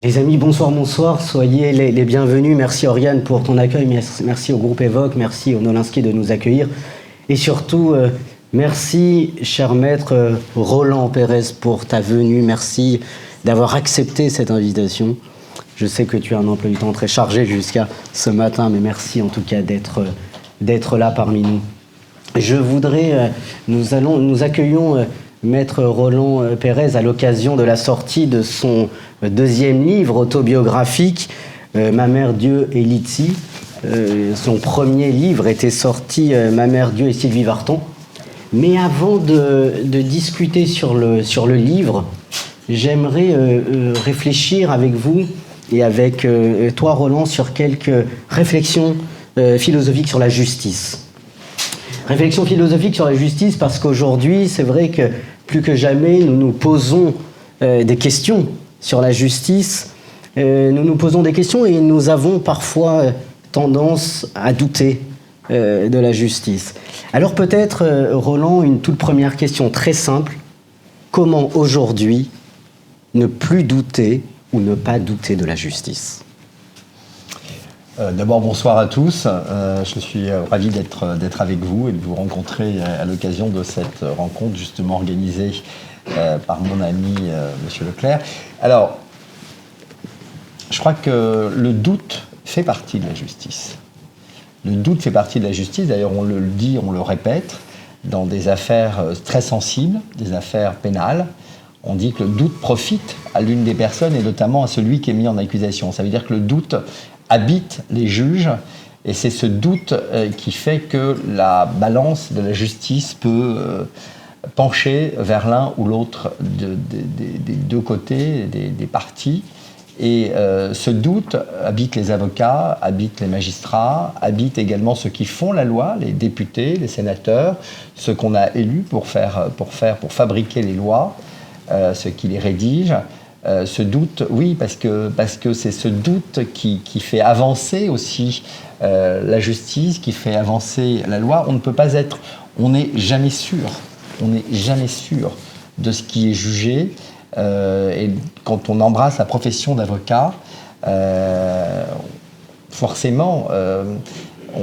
Les amis, bonsoir, bonsoir, soyez les bienvenus. Merci Oriane pour ton accueil, merci au groupe Évoque, merci au Nolinski de nous accueillir. Et surtout, merci cher maître Roland Pérez pour ta venue, merci d'avoir accepté cette invitation. Je sais que tu as un emploi du temps très chargé jusqu'à ce matin, mais merci en tout cas d'être là parmi nous. Je voudrais, nous accueillons Maître Roland Pérez à l'occasion de la sortie de son deuxième livre autobiographique, Ma mère, Dieu et Litsi. Son premier livre était sorti, Ma mère, Dieu et Sylvie Vartan. Mais avant de discuter sur le livre, j'aimerais réfléchir avec vous et avec toi, Roland, sur quelques réflexions philosophiques sur la justice. Réflexion philosophique sur la justice parce qu'aujourd'hui, c'est vrai que plus que jamais, nous nous posons des questions sur la justice. Nous nous posons des questions et nous avons parfois tendance à douter de la justice. Alors peut-être, Roland, une toute première question très simple. Comment aujourd'hui ne plus douter ou ne pas douter de la justice ? D'abord, bonsoir à tous. Je suis ravi d'être avec vous et de vous rencontrer à l'occasion de cette rencontre justement organisée par mon ami Monsieur Leclerc. Alors, je crois que le doute fait partie de la justice. Le doute fait partie de la justice. D'ailleurs, on le dit, on le répète, dans des affaires très sensibles, des affaires pénales. On dit que le doute profite à l'une des personnes et notamment à celui qui est mis en accusation. Ça veut dire que le doute habite les juges et c'est ce doute qui fait que la balance de la justice peut pencher vers l'un ou l'autre des deux côtés, des parties. Et ce doute habite les avocats, habite les magistrats, habite également ceux qui font la loi, les députés, les sénateurs, ceux qu'on a élus pour fabriquer les lois, ceux qui les rédigent. Ce doute, oui, parce que c'est ce doute qui fait avancer aussi la justice, qui fait avancer la loi. On n'est jamais sûr de ce qui est jugé. Et quand on embrasse la profession d'avocat, forcément,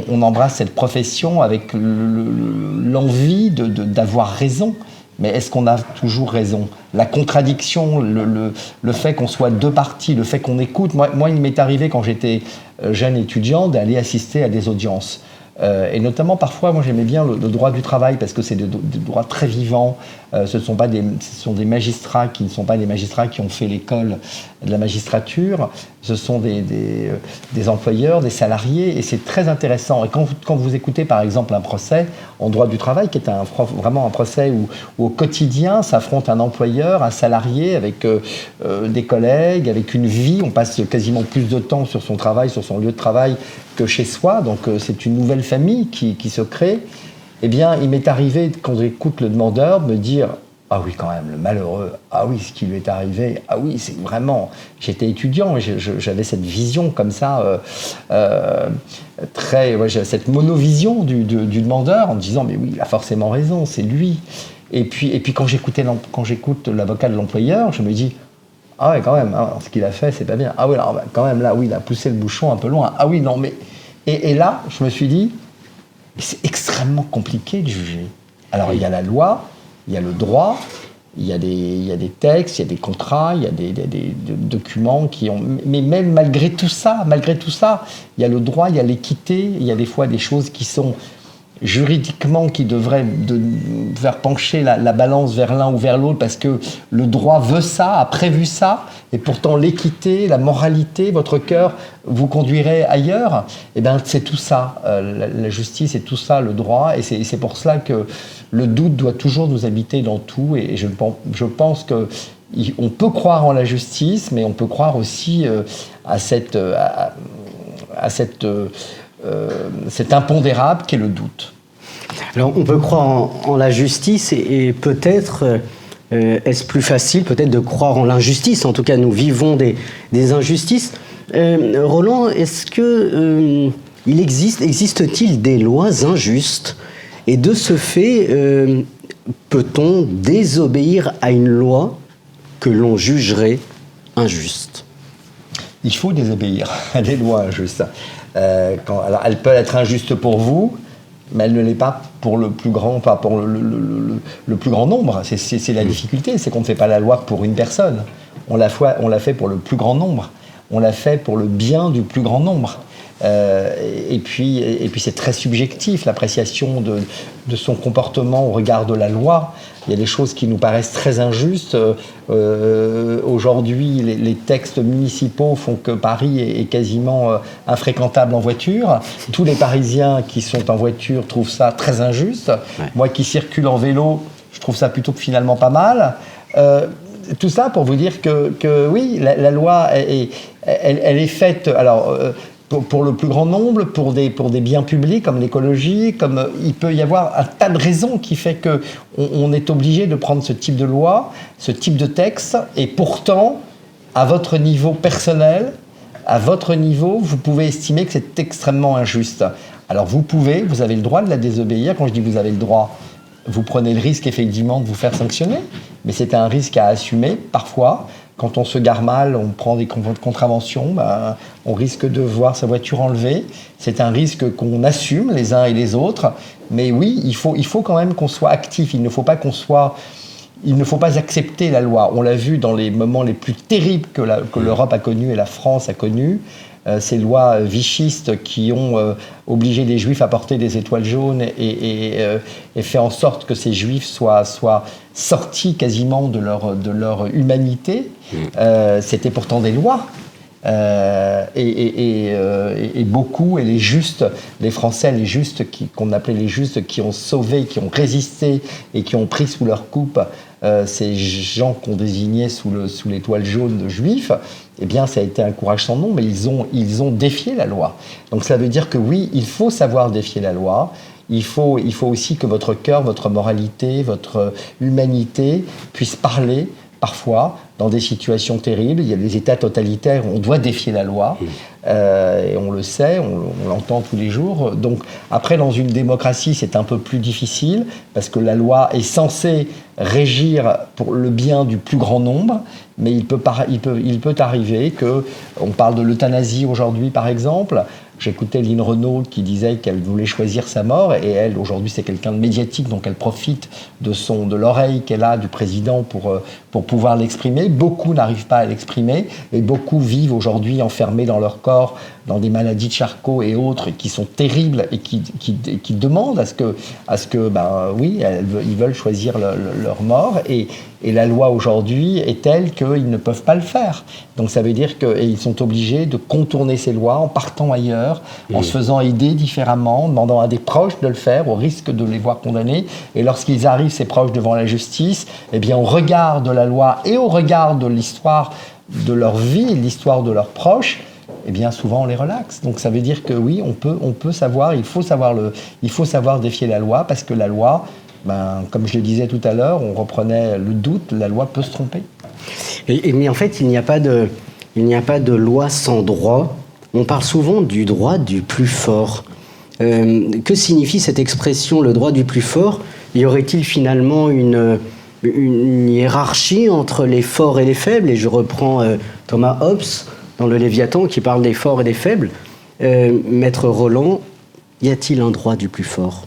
on embrasse cette profession avec l'envie d'avoir raison. Mais est-ce qu'on a toujours raison ? La contradiction, le fait qu'on soit deux parties, le fait qu'on écoute. Moi, il m'est arrivé quand j'étais jeune étudiant d'aller assister à des audiences. Et notamment, parfois, moi j'aimais bien le droit du travail parce que c'est des droits très vivants. Ce sont des magistrats qui ne sont pas des magistrats qui ont fait l'école de la magistrature. Ce sont des employeurs, des salariés, et c'est très intéressant. Et quand vous écoutez, par exemple, un procès en droit du travail, qui est vraiment un procès où au quotidien s'affronte un employeur, un salarié, avec des collègues, avec une vie, on passe quasiment plus de temps sur son travail, sur son lieu de travail, que chez soi, donc c'est une nouvelle famille qui se crée. Eh bien, il m'est arrivé, quand j'écoute le demandeur, de me dire « Ah oui, quand même, le malheureux, ah oui, ce qui lui est arrivé, ah oui, c'est vraiment... » J'étais étudiant et j'avais cette vision comme ça, j'avais cette monovision du demandeur en me disant « Mais oui, il a forcément raison, c'est lui. » Et puis quand j'écoute l'avocat de l'employeur, je me dis « Ah ouais, quand même, hein, ce qu'il a fait, c'est pas bien. Ah oui, alors, quand même, là, oui, il a poussé le bouchon un peu loin. Ah oui, non, mais... » Et là, je me suis dit, c'est extrêmement compliqué de juger. Alors, il y a la loi, il y a le droit, il y a des textes, il y a des contrats, il y a des documents qui ont... Mais même malgré tout ça, il y a le droit, il y a l'équité, il y a des fois des choses qui sont juridiquement qui devraient faire pencher la balance vers l'un ou vers l'autre parce que le droit veut ça, a prévu ça, et pourtant l'équité, la moralité, votre cœur vous conduirait ailleurs. Eh bien, c'est tout ça, la justice, c'est tout ça, le droit, et c'est pour cela que le doute doit toujours nous habiter dans tout, et je pense que on peut croire en la justice, mais on peut croire aussi à cet impondérable qu'est le doute. Alors, on peut croire en la justice et peut-être est-ce plus facile peut-être de croire en l'injustice. En tout cas, nous vivons des injustices. Roland, est-ce que existe-t-il des lois injustes ? Et de ce fait, peut-on désobéir à une loi que l'on jugerait injuste ? Il faut désobéir à des lois injustes. Alors, elles peuvent être injustes pour vous, mais elle ne l'est pas pour le plus grand, pas pour le plus grand nombre. C'est la difficulté, c'est qu'on ne fait pas la loi pour une personne. On l'a fait pour le plus grand nombre. On l'a fait pour le bien du plus grand nombre. Et puis c'est très subjectif, l'appréciation de son comportement au regard de la loi. Il y a des choses qui nous paraissent très injustes. Aujourd'hui, les textes municipaux font que Paris est quasiment infréquentable en voiture. Tous les Parisiens qui sont en voiture trouvent ça très injuste. Ouais. Moi qui circule en vélo, je trouve ça plutôt finalement pas mal. Tout ça pour vous dire que oui, la loi, elle est faite... Alors, pour le plus grand nombre, pour des biens publics comme l'écologie, comme il peut y avoir un tas de raisons qui fait qu'on est obligé de prendre ce type de loi, ce type de texte, et pourtant, à votre niveau personnel, à votre niveau, vous pouvez estimer que c'est extrêmement injuste. Alors vous avez le droit de la désobéir. Quand je dis vous avez le droit, vous prenez le risque effectivement de vous faire sanctionner, mais c'est un risque à assumer parfois. Quand on se gare mal, on prend des contraventions, on risque de voir sa voiture enlevée. C'est un risque qu'on assume les uns et les autres. Mais oui, il faut quand même qu'on soit actif. Il ne faut pas accepter la loi. On l'a vu dans les moments les plus terribles que l'Europe a connus et la France a connus. Ces lois vichistes qui ont obligé les Juifs à porter des étoiles jaunes et fait en sorte que ces Juifs soient sortis quasiment de leur humanité. C'était pourtant des lois. Et beaucoup, et les justes, les Français, les justes qu'on appelait les justes, qui ont sauvé, qui ont résisté et qui ont pris sous leur coupe ces gens qu'on désignait sous l'étoile jaune de Juifs, eh bien, ça a été un courage sans nom, mais ils ont défié la loi. Donc, ça veut dire que oui, il faut savoir défier la loi. Il faut aussi que votre cœur, votre moralité, votre humanité puisse parler parfois dans des situations terribles. Il y a des États totalitaires où on doit défier la loi, et on le sait, on l'entend tous les jours. Donc après, dans une démocratie, c'est un peu plus difficile, parce que la loi est censée régir pour le bien du plus grand nombre, mais il peut arriver qu'on parle de l'euthanasie aujourd'hui, par exemple. J'écoutais Lynn Renaud qui disait qu'elle voulait choisir sa mort, et elle, aujourd'hui, c'est quelqu'un de médiatique, donc elle profite de l'oreille qu'elle a du président pour pouvoir l'exprimer. Beaucoup n'arrivent pas à l'exprimer, et beaucoup vivent aujourd'hui enfermés dans leur corps, dans des maladies de Charcot et autres qui sont terribles, et qui demandent à ce que oui, ils veulent choisir leur mort, et la loi aujourd'hui est telle qu'ils ne peuvent pas le faire. Donc ça veut dire qu'ils sont obligés de contourner ces lois en partant ailleurs, en se faisant aider différemment, en demandant à des proches de le faire, au risque de les voir condamnés. Et lorsqu'ils arrivent, ces proches, devant la justice, eh bien, au regard de la loi et au regard de l'histoire de leur vie, l'histoire de leurs proches, eh bien, souvent, on les relaxe. Donc ça veut dire que oui, on peut savoir, il faut savoir défier la loi, parce que la loi, comme je le disais tout à l'heure, on reprenait le doute, la loi peut se tromper. Mais en fait, il n'y a pas de loi sans droit. On parle souvent du droit du plus fort. Que signifie cette expression, le droit du plus fort ? Y aurait-il finalement une hiérarchie entre les forts et les faibles ? Et je reprends Thomas Hobbes dans le Léviathan qui parle des forts et des faibles. Maître Roland, y a-t-il un droit du plus fort ?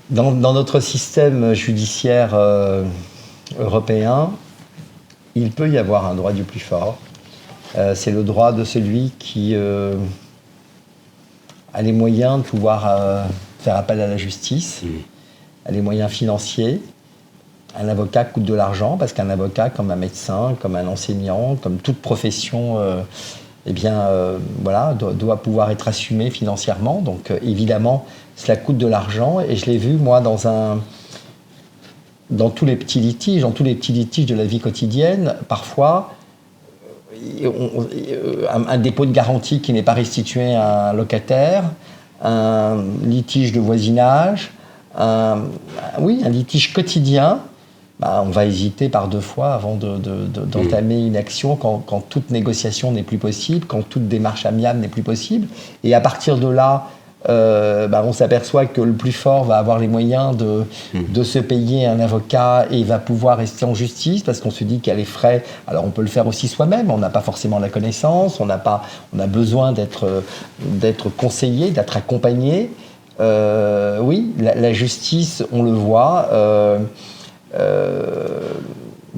Dans notre système judiciaire européen, il peut y avoir un droit du plus fort. C'est le droit de celui qui a les moyens de pouvoir faire appel à la justice, a les moyens financiers. Un avocat coûte de l'argent, parce qu'un avocat, comme un médecin, comme un enseignant, comme toute profession, doit pouvoir être assumé financièrement. Donc évidemment, cela coûte de l'argent, et je l'ai vu, moi, dans tous les petits litiges de la vie quotidienne, parfois, un dépôt de garantie qui n'est pas restitué à un locataire, un litige de voisinage, un litige quotidien, on va hésiter par 2 fois avant d'entamer une action quand toute négociation n'est plus possible, quand toute démarche amiable n'est plus possible. Et à partir de là, on s'aperçoit que le plus fort va avoir les moyens de se payer un avocat et va pouvoir rester en justice parce qu'on se dit qu'il y a les frais. Alors on peut le faire aussi soi-même, on n'a pas forcément la connaissance, on a besoin d'être conseillé, d'être accompagné. Oui, la justice, on le voit,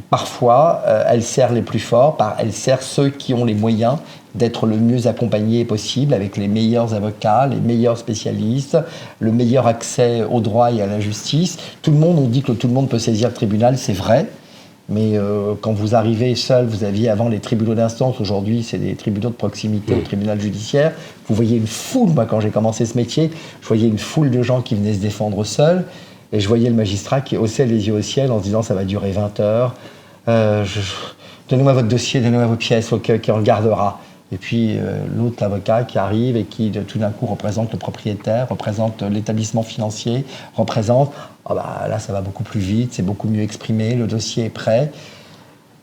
parfois, elle sert les plus forts, elle sert ceux qui ont les moyens d'être le mieux accompagnés possible, avec les meilleurs avocats, les meilleurs spécialistes, le meilleur accès au droit et à la justice. Tout le monde, on dit que tout le monde peut saisir le tribunal, c'est vrai, mais quand vous arrivez seul, vous aviez avant les tribunaux d'instance, aujourd'hui c'est des tribunaux de proximité au tribunal judiciaire, vous voyez une foule, moi quand j'ai commencé ce métier, je voyais une foule de gens qui venaient se défendre seuls, et je voyais le magistrat qui haussait les yeux au ciel en se disant ça va durer 20 heures, donnez-moi votre dossier, donnez-moi vos pièces, qui en regardera. Et puis l'autre, l'avocat qui arrive et qui tout d'un coup représente le propriétaire, représente l'établissement financier, représente, là ça va beaucoup plus vite, c'est beaucoup mieux exprimé, le dossier est prêt.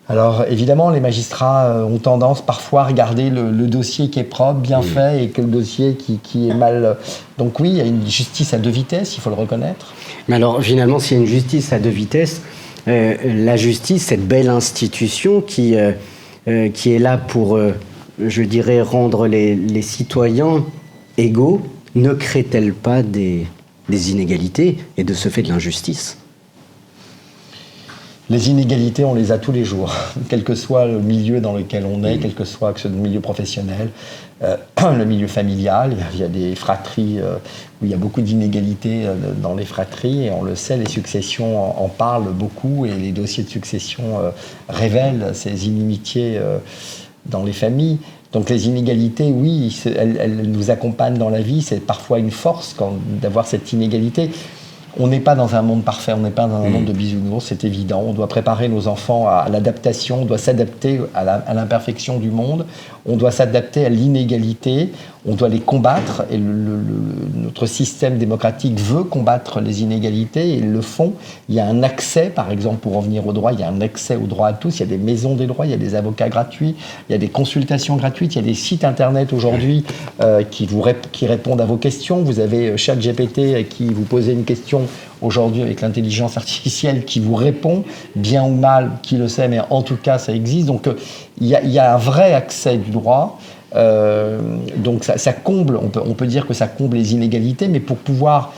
Alors évidemment les magistrats ont tendance parfois à regarder le dossier qui est propre, bien fait, et que le dossier qui est mal... Donc oui, il y a une justice à deux vitesses, il faut le reconnaître. Mais alors finalement, s'il y a une justice à deux vitesses, la justice, cette belle institution qui est là pour... je dirais, rendre les citoyens égaux, ne crée-t-elle pas des inégalités et de ce fait de l'injustice ? Les inégalités, on les a tous les jours, quel que soit le milieu dans lequel on est, quel que soit le milieu professionnel, le milieu familial. Il y a des fratries où il y a beaucoup d'inégalités dans les fratries, et on le sait, les successions en parlent beaucoup, et les dossiers de succession révèlent ces inimitiés dans les familles. Donc les inégalités, oui, elles nous accompagnent dans la vie, c'est parfois une force d'avoir cette inégalité. On n'est pas dans un monde parfait, on n'est pas dans un monde de bisounours, c'est évident. On doit préparer nos enfants à l'adaptation, on doit s'adapter à l'imperfection du monde, on doit s'adapter à l'inégalité, on doit les combattre. Et notre système démocratique veut combattre les inégalités, et ils le font. Il y a un accès, par exemple, pour revenir au droit, il y a un accès au droit à tous, il y a des maisons des droits, il y a des avocats gratuits, il y a des consultations gratuites, il y a des sites internet aujourd'hui qui répondent à vos questions. Vous avez ChatGPT qui vous posez une question aujourd'hui avec l'intelligence artificielle qui vous répond, bien ou mal, qui le sait, mais en tout cas ça existe. Donc il y a un vrai accès du droit. Donc ça comble, on peut dire que ça comble les inégalités, mais pour pouvoir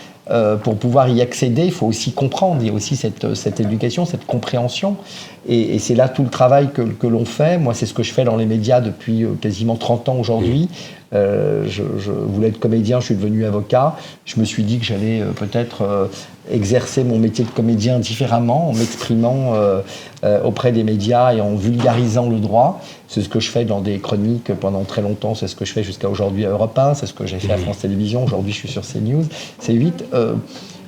y accéder, il faut aussi comprendre. Il y a aussi cette éducation, cette compréhension. Et c'est là tout le travail que l'on fait. Moi, c'est ce que je fais dans les médias depuis quasiment 30 ans aujourd'hui. Je voulais être comédien, je suis devenu avocat. Je me suis dit que j'allais peut-être exercer mon métier de comédien différemment, en m'exprimant auprès des médias et en vulgarisant le droit. C'est ce que je fais dans des chroniques pendant très longtemps, c'est ce que je fais jusqu'à aujourd'hui à Europe 1, c'est ce que j'ai fait à France Télévisions, aujourd'hui je suis sur CNews, C8.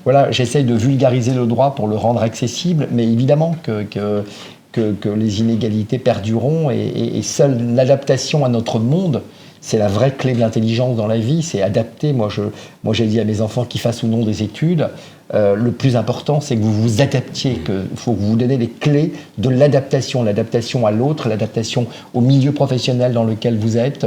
Voilà, j'essaye de vulgariser le droit pour le rendre accessible, mais évidemment que les inégalités perdureront, et seule l'adaptation à notre monde, c'est la vraie clé de l'intelligence dans la vie, c'est adapter. Moi, j'ai dit à mes enfants qu'ils fassent ou non des études. Le plus important, c'est que vous vous adaptiez, qu'il faut vous donner les clés de l'adaptation à l'autre, l'adaptation au milieu professionnel dans lequel vous êtes.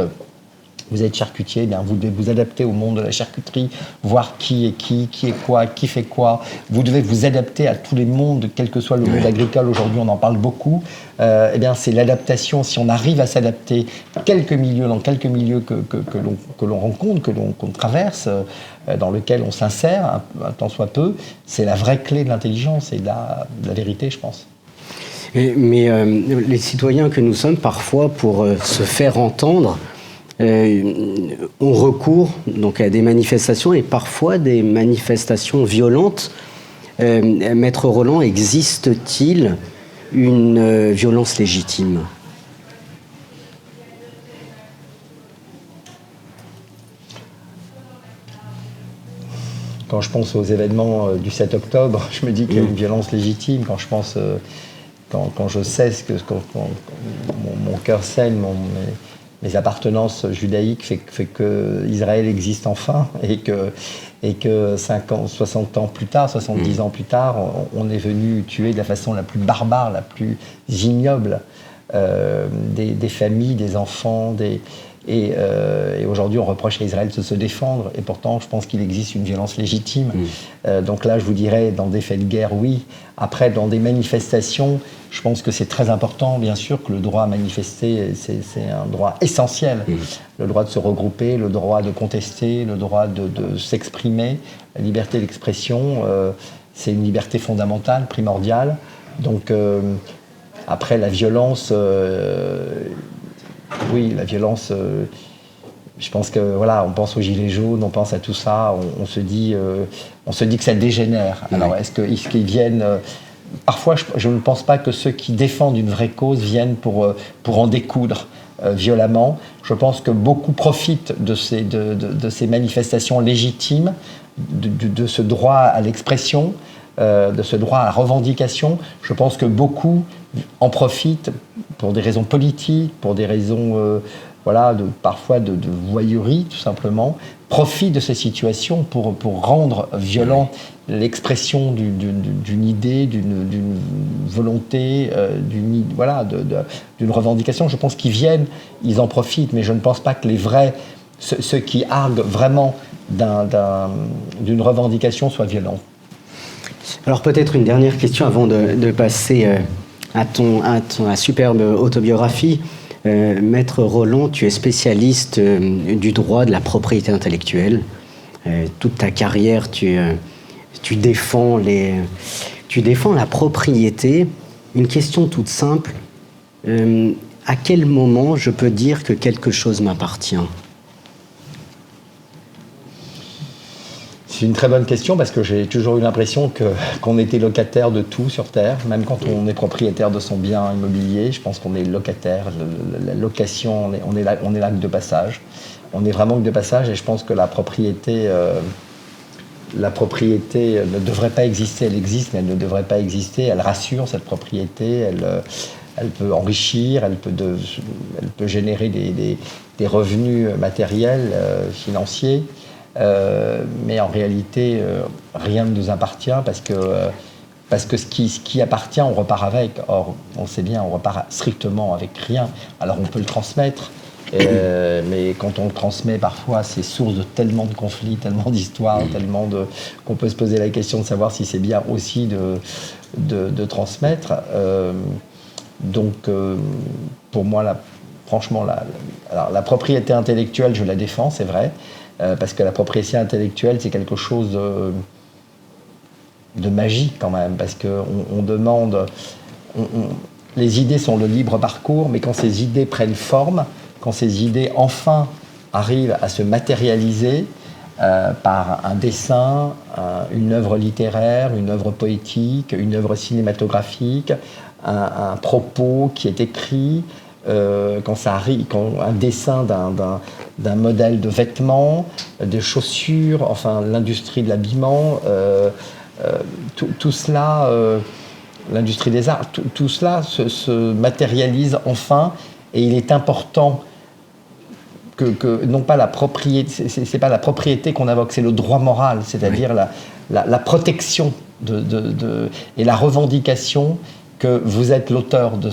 Vous êtes charcutier, bien, vous devez vous adapter au monde de la charcuterie, voir qui est quoi, qui fait quoi. Vous devez vous adapter à tous les mondes, quel que soit le monde agricole. Aujourd'hui, on en parle beaucoup. Eh bien, c'est l'adaptation. Si on arrive à s'adapter dans quelques milieux que l'on rencontre, qu'on traverse, dans lequel on s'insère, un tant soit peu, c'est la vraie clé de l'intelligence et de la vérité, je pense. Mais les citoyens que nous sommes, parfois, pour se faire entendre, on recourt donc à des manifestations, et parfois des manifestations violentes. Maître Roland, existe-t-il une violence légitime ? Quand je pense aux événements du 7 octobre, je me dis qu'il y a une violence légitime. Quand je pense, quand je sais mon cœur saigne, mes appartenances judaïques fait que Israël existe enfin, et que 50, 60 ans plus tard, 70 ans plus tard, on est venu tuer de la façon la plus barbare, la plus ignoble des familles, des enfants, et aujourd'hui, on reproche à Israël de se défendre, et pourtant, je pense qu'il existe une violence légitime. Donc là, je vous dirais, dans des faits de guerre, oui. Après, dans des manifestations, je pense que c'est très important, bien sûr, que le droit à manifester, c'est un droit essentiel. Le droit de se regrouper, le droit de contester, le droit de s'exprimer, la liberté d'expression, c'est une liberté fondamentale, primordiale. Donc, après, la violence... oui, la violence, je pense que voilà, on pense aux gilets jaunes, on pense à tout ça, on se dit que ça dégénère. Alors est-ce qu'ils viennent parfois, je ne pense pas que ceux qui défendent une vraie cause viennent pour en découdre violemment. Je pense que beaucoup profitent de ces manifestations légitimes, de ce droit à l'expression, de ce droit à la revendication. Je pense que beaucoup en profitent pour des raisons politiques, pour des raisons parfois de voyeurie, tout simplement, profitent de ces situations pour rendre violent l'expression d'une idée, d'une volonté, d'une revendication. Je pense qu'ils viennent, ils en profitent, mais je ne pense pas que les vrais, ceux qui arguent vraiment d'une revendication soient violents. Alors peut-être une dernière question avant de passer à ta superbe autobiographie. Maître Roland, tu es spécialiste du droit de la propriété intellectuelle. Toute ta carrière, tu défends la propriété. Une question toute simple. À quel moment je peux dire que quelque chose m'appartient ? C'est une très bonne question parce que j'ai toujours eu l'impression qu'on était locataire de tout sur Terre, même quand on est propriétaire de son bien immobilier. Je pense qu'on est locataire. La location, on est là que de passage. On est vraiment que de passage et je pense que la propriété ne devrait pas exister. Elle existe, mais elle ne devrait pas exister. Elle rassure, cette propriété. Elle peut enrichir, elle peut générer des revenus matériels, financiers. Mais en réalité, rien ne nous appartient parce que ce qui appartient, on repart avec. Or, on sait bien, on repart strictement avec rien. Alors, on peut le transmettre, mais quand on le transmet, parfois, c'est source de tellement de conflits, tellement d'histoires, qu'on peut se poser la question de savoir si c'est bien aussi de transmettre. Donc, pour moi, franchement, la propriété intellectuelle, je la défends, c'est vrai. Parce que la propriété intellectuelle, c'est quelque chose de magique quand même, parce qu'on demande... les idées sont le libre parcours, mais quand ces idées prennent forme, quand ces idées enfin arrivent à se matérialiser par un dessin, une œuvre littéraire, une œuvre poétique, une œuvre cinématographique, un propos qui est écrit... quand ça arrive, quand un dessin d'un modèle de vêtements, de chaussures, enfin l'industrie de l'habillement, tout cela, l'industrie des arts, tout cela se matérialise enfin, et il est important que non pas la propriété, c'est pas la propriété qu'on invoque, c'est le droit moral, c'est-à-dire la protection et la revendication que vous êtes l'auteur de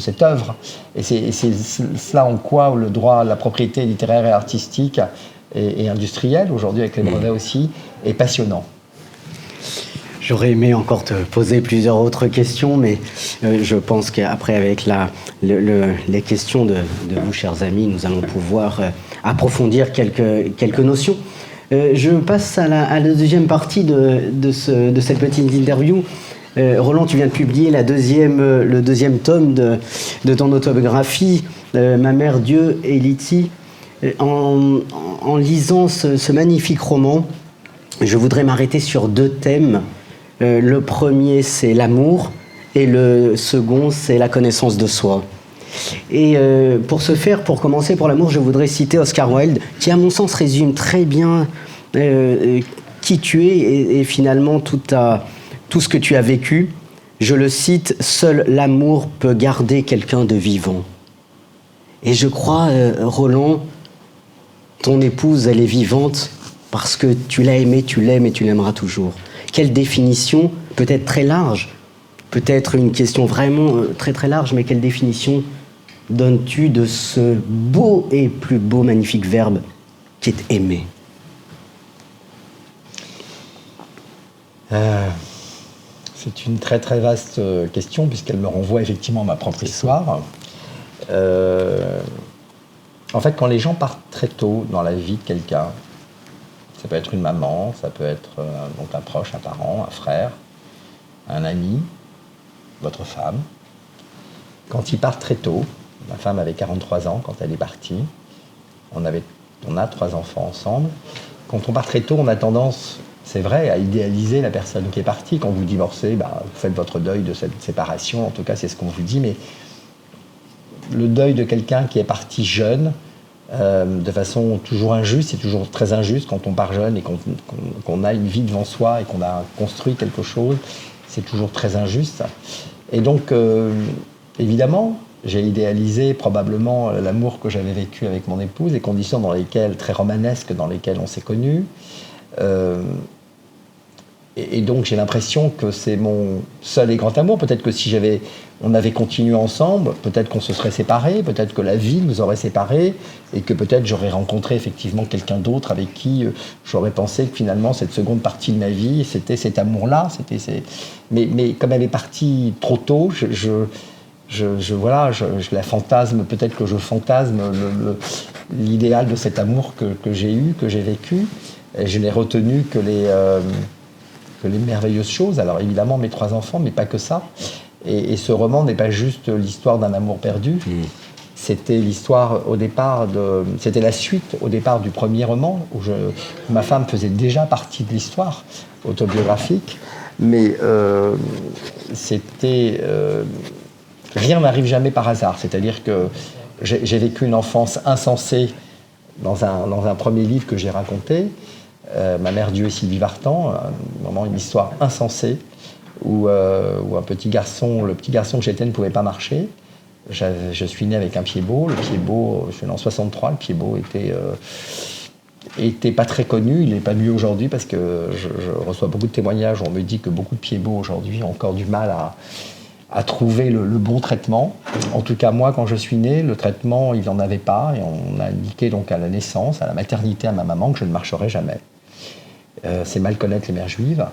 cette œuvre. Et c'est cela en quoi le droit, la propriété littéraire et artistique et industrielle, aujourd'hui avec les brevets aussi, est passionnant. J'aurais aimé encore te poser plusieurs autres questions, mais je pense qu'après, avec les questions de vous, chers amis, nous allons pouvoir approfondir quelques notions. Je passe à la deuxième partie de cette petite interview. Roland, tu viens de publier le deuxième tome de ton autobiographie, Ma mère Dieu et Lydie. En lisant ce magnifique roman, je voudrais m'arrêter sur deux thèmes. Le premier, c'est l'amour, et le second, c'est la connaissance de soi. Et pour ce faire, pour commencer pour l'amour, je voudrais citer Oscar Wilde, qui à mon sens résume très bien qui tu es et finalement tout ce que tu as vécu. Je le cite, « Seul l'amour peut garder quelqu'un de vivant ». Et je crois, Roland, ton épouse, elle est vivante parce que tu l'as aimée, tu l'aimes et tu l'aimeras toujours. Quelle définition, peut-être très large, peut-être une question vraiment très très large, mais quelle définition donnes-tu de ce beau et plus beau, magnifique verbe qui est aimer? C'est une très très vaste question, puisqu'elle me renvoie effectivement à ma propre histoire. En fait, quand les gens partent très tôt dans la vie de quelqu'un, ça peut être une maman, ça peut être donc un proche, un parent, un frère, un ami, votre femme. Quand ils partent très tôt, ma femme avait 43 ans quand elle est partie, on a 3 enfants ensemble. Quand on part très tôt, on a tendance, c'est vrai, à idéaliser la personne qui est partie. Quand vous divorcez, vous faites votre deuil de cette séparation, en tout cas c'est ce qu'on vous dit, mais le deuil de quelqu'un qui est parti jeune, de façon toujours injuste, c'est toujours très injuste quand on part jeune et qu'on a une vie devant soi et qu'on a construit quelque chose, c'est toujours très injuste. Et donc, évidemment, j'ai idéalisé probablement l'amour que j'avais vécu avec mon épouse, les conditions très romanesques dans lesquelles on s'est connus. Et donc j'ai l'impression que c'est mon seul et grand amour. Peut-être que si on avait continué ensemble, peut-être qu'on se serait séparés, peut-être que la vie nous aurait séparés, et que peut-être j'aurais rencontré effectivement quelqu'un d'autre avec qui j'aurais pensé que finalement cette seconde partie de ma vie, c'était cet amour-là. Mais comme elle est partie trop tôt, je la fantasme, peut-être que je fantasme l'idéal de cet amour que j'ai eu, que j'ai vécu. Et je n'ai retenu que les merveilleuses choses. Alors évidemment mes 3 enfants, mais pas que ça. Et ce roman n'est pas juste l'histoire d'un amour perdu. C'était l'histoire c'était la suite au départ du premier roman où ma femme faisait déjà partie de l'histoire autobiographique. Mais rien n'arrive jamais par hasard. C'est-à-dire que j'ai vécu une enfance insensée dans un premier livre que j'ai raconté. Ma mère Dieu et Sylvie Vartan, vraiment une histoire insensée où le petit garçon que j'étais ne pouvait pas marcher. Je suis né avec un pied beau. Le pied beau, je suis né en 63, le pied beau était pas très connu. Il n'est pas mieux aujourd'hui parce que je reçois beaucoup de témoignages où on me dit que beaucoup de pieds beaux aujourd'hui ont encore du mal à trouver le bon traitement. En tout cas, moi, quand je suis né, le traitement, il n'en avait pas. Et on a indiqué donc à la naissance, à la maternité, à ma maman, que je ne marcherai jamais. C'est mal connaître les mères juives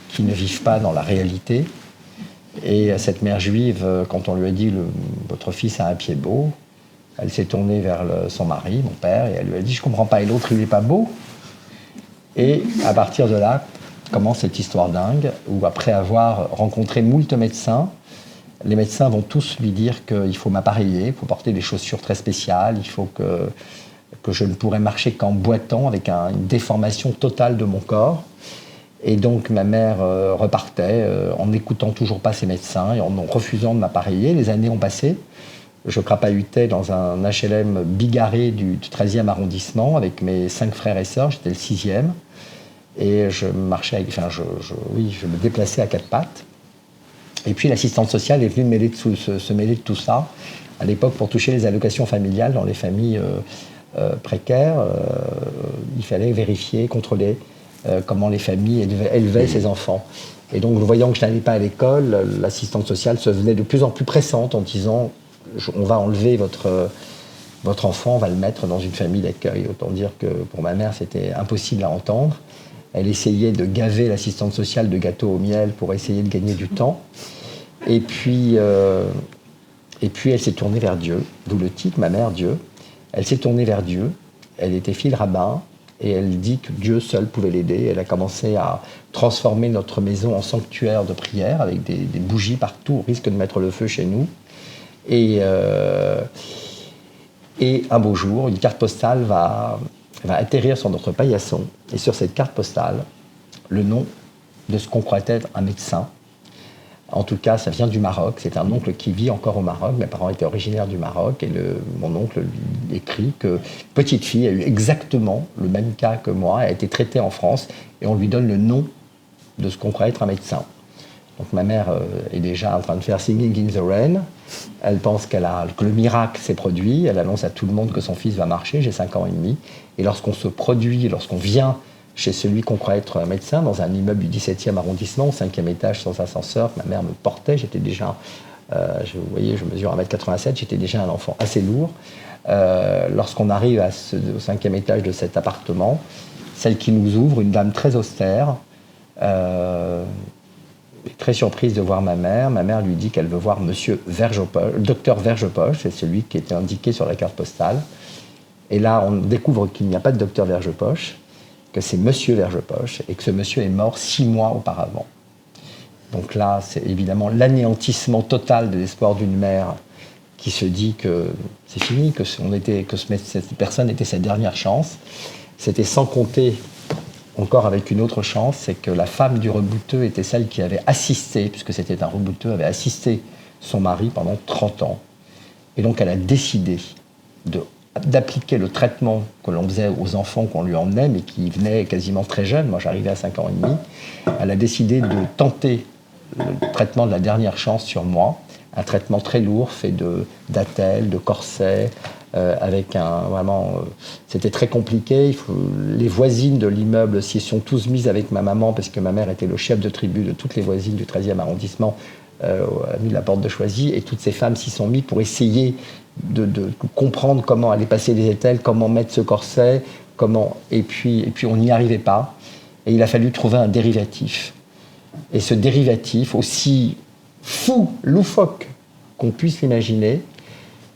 qui ne vivent pas dans la réalité. Et cette mère juive, quand on lui a dit « votre fils a un pied beau », elle s'est tournée vers son mari, mon père, et elle lui a dit « je ne comprends pas, et l'autre, il n'est pas beau ?» Et à partir de là, commence cette histoire dingue, où après avoir rencontré moult médecins, les médecins vont tous lui dire qu'il faut m'appareiller, il faut porter des chaussures très spéciales, il faut que je ne pourrais marcher qu'en boitant, avec une déformation totale de mon corps. Et donc ma mère repartait en n'écoutant toujours pas ses médecins et en refusant de m'appareiller. Les années ont passé. Je crapahutais dans un HLM bigarré du 13e arrondissement avec mes 5 frères et sœurs. J'étais le 6e. Et je marchais, je me déplaçais à 4 pattes. Et puis l'assistante sociale est venue se mêler de tout ça. À l'époque, pour toucher les allocations familiales dans les familles précaires, il fallait vérifier, contrôler comment les familles élevaient ces enfants. Et donc, voyant que je n'allais pas à l'école, l'assistante sociale se venait de plus en plus pressante en disant « on va enlever votre enfant, on va le mettre dans une famille d'accueil ». Autant dire que pour ma mère, c'était impossible à entendre. Elle essayait de gaver l'assistante sociale de gâteaux au miel pour essayer de gagner du temps. Et puis elle s'est tournée vers Dieu, d'où le titre, ma mère Dieu. Elle s'est tournée vers Dieu, elle était fille de rabbin, et elle dit que Dieu seul pouvait l'aider. Elle a commencé à transformer notre maison en sanctuaire de prière, avec des bougies partout, au risque de mettre le feu chez nous. Et un beau jour, une carte postale va atterrir sur notre paillasson, et sur cette carte postale, le nom de ce qu'on croit être un médecin. En tout cas, ça vient du Maroc. C'est un oncle qui vit encore au Maroc. Mes parents étaient originaires du Maroc. Et mon oncle écrit que petite fille a eu exactement le même cas que moi. Elle a été traitée en France. Et on lui donne le nom de ce qu'on croit être un médecin. Donc ma mère est déjà en train de faire Singing in the Rain. Elle pense que le miracle s'est produit. Elle annonce à tout le monde que son fils va marcher. J'ai 5 ans et demi. Et lorsqu'on se produit, lorsqu'on vient chez celui qu'on croit être un médecin, dans un immeuble du 17e arrondissement, au 5e étage, sans ascenseur. Ma mère me portait, j'étais déjà, vous voyez, je mesure 1m87, j'étais déjà un enfant assez lourd. Lorsqu'on arrive au 5e étage de cet appartement, celle qui nous ouvre, une dame très austère, très surprise de voir ma mère. Ma mère lui dit qu'elle veut voir monsieur docteur Vergepoche, c'est celui qui était indiqué sur la carte postale. Et là, on découvre qu'il n'y a pas de docteur Vergepoche, que c'est monsieur Vergepoche, et que ce monsieur est mort 6 mois auparavant. Donc là, c'est évidemment l'anéantissement total de l'espoir d'une mère qui se dit que c'est fini, que cette personne était sa dernière chance. C'était sans compter, encore avec une autre chance, c'est que la femme du rebouteux était celle qui avait assisté, puisque c'était un rebouteux, avait assisté son mari pendant 30 ans. Et donc elle a décidé d'appliquer le traitement que l'on faisait aux enfants qu'on lui emmenait, mais qui venaient quasiment très jeunes. Moi, j'arrivais à 5 ans et demi. Elle a décidé de tenter le traitement de la dernière chance sur moi. Un traitement très lourd, fait d'attelles, de corsets, avec c'était très compliqué. Les voisines de l'immeuble s'y sont tous mises avec ma maman, parce que ma mère était le chef de tribu de toutes les voisines du 13e arrondissement, avenue de la Porte de Choisy, et toutes ces femmes s'y sont mises pour essayer de comprendre comment aller passer les ételles, comment mettre ce corset, et puis on n'y arrivait pas. Et il a fallu trouver un dérivatif. Et ce dérivatif, aussi fou, loufoque qu'on puisse l'imaginer,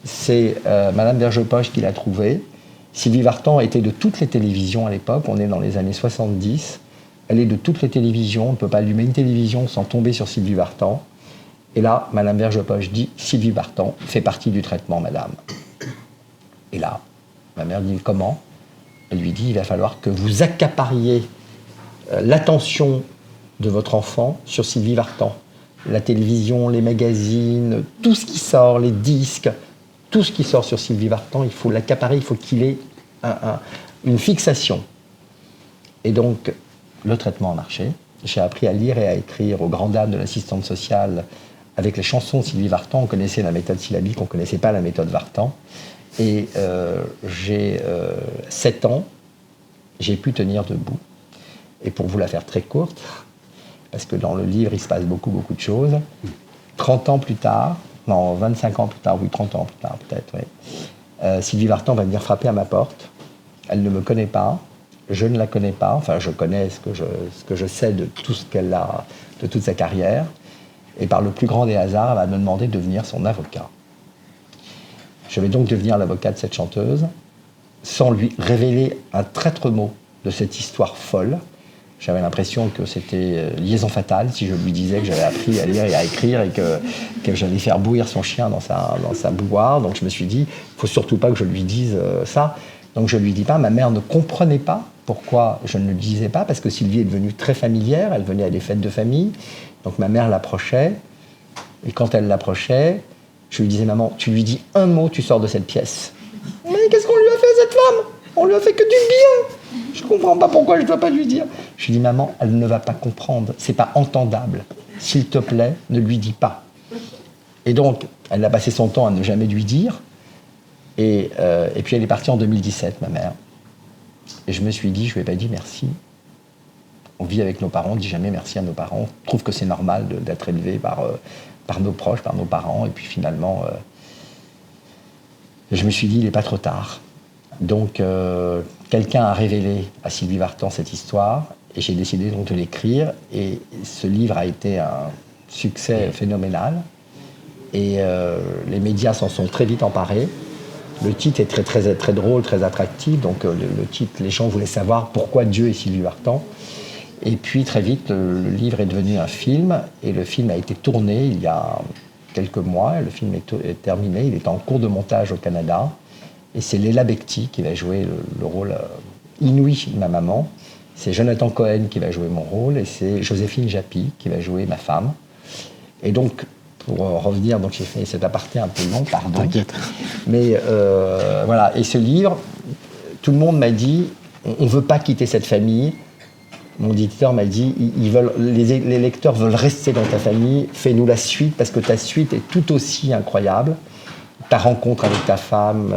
c'est Madame Vergepoche qui l'a trouvé. Sylvie Vartan était de toutes les télévisions à l'époque, on est dans les années 70. Elle est de toutes les télévisions, on ne peut pas allumer une télévision sans tomber sur Sylvie Vartan. Et là, Madame Vergepoche dit « Sylvie Vartan fait partie du traitement, madame ». Et là, ma mère dit « Comment ?» Elle lui dit « Il va falloir que vous accapariez l'attention de votre enfant sur Sylvie Vartan. La télévision, les magazines, tout ce qui sort, les disques, tout ce qui sort sur Sylvie Vartan, il faut l'accaparer, il faut qu'il ait une fixation. » Et donc, le traitement a marché. J'ai appris à lire et à écrire aux grandes dames de l'assistante sociale avec les chansons de Sylvie Vartan. On connaissait la méthode syllabique, on ne connaissait pas la méthode Vartan. Et j'ai 7 ans, j'ai pu tenir debout. Et pour vous la faire très courte, parce que dans le livre, il se passe beaucoup de choses, 30 ans plus tard, non, 25 ans plus tard, oui, 30 ans plus tard peut-être, oui, Sylvie Vartan va venir frapper à ma porte. Elle ne me connaît pas, je ne la connais pas, enfin je connais ce que je sais de tout ce qu'elle a, de toute sa carrière, et par le plus grand des hasards, elle va me demander de devenir son avocat. Je vais donc devenir l'avocat de cette chanteuse, sans lui révéler un traître mot de cette histoire folle. J'avais l'impression que c'était liaison fatale si je lui disais que j'avais appris à lire et à écrire et que j'allais faire bouillir son chien dans sa bouilloire. Donc je me suis dit, il ne faut surtout pas que je lui dise ça. Donc je ne lui dis pas. Ma mère ne comprenait pas pourquoi je ne le disais pas, parce que Sylvie est devenue très familière, elle venait à des fêtes de famille. Donc ma mère l'approchait, et quand elle l'approchait, je lui disais, maman, tu lui dis un mot, tu sors de cette pièce. Mais qu'est-ce qu'on lui a fait à cette femme? On lui a fait que du bien. Je ne comprends pas pourquoi je ne dois pas lui dire. Je lui dis, maman, elle ne va pas comprendre, c'est pas entendable. S'il te plaît, ne lui dis pas. Et donc, elle a passé son temps à ne jamais lui dire. Et puis elle est partie en 2017, ma mère. Et je me suis dit, je ne lui ai pas dit merci. On vit avec nos parents, on ne dit jamais merci à nos parents. On trouve que c'est normal d'être élevé par nos proches, par nos parents. Et puis finalement, je me suis dit, il n'est pas trop tard. Donc, quelqu'un a révélé à Sylvie Vartan cette histoire, et j'ai décidé donc de l'écrire. Et ce livre a été un succès phénoménal. Et les médias s'en sont très vite emparés. Le titre est très, très, très drôle, très attractif. Donc, le titre, les gens voulaient savoir pourquoi Dieu et Sylvie Vartan. Et puis, très vite, le livre est devenu un film. Et le film a été tourné il y a quelques mois. Le film est terminé. Il est en cours de montage au Canada. Et c'est Léla Becti qui va jouer le rôle inouï de ma maman. C'est Jonathan Cohen qui va jouer mon rôle. Et c'est Joséphine Japy qui va jouer ma femme. Et donc, pour revenir, donc j'ai fait cet aparté un peu long, pardon. T'inquiète. Mais voilà. Et ce livre, tout le monde m'a dit, on ne veut pas quitter cette famille. Mon éditeur m'a dit, les lecteurs veulent rester dans ta famille. Fais-nous la suite, parce que ta suite est tout aussi incroyable. Ta rencontre avec ta femme,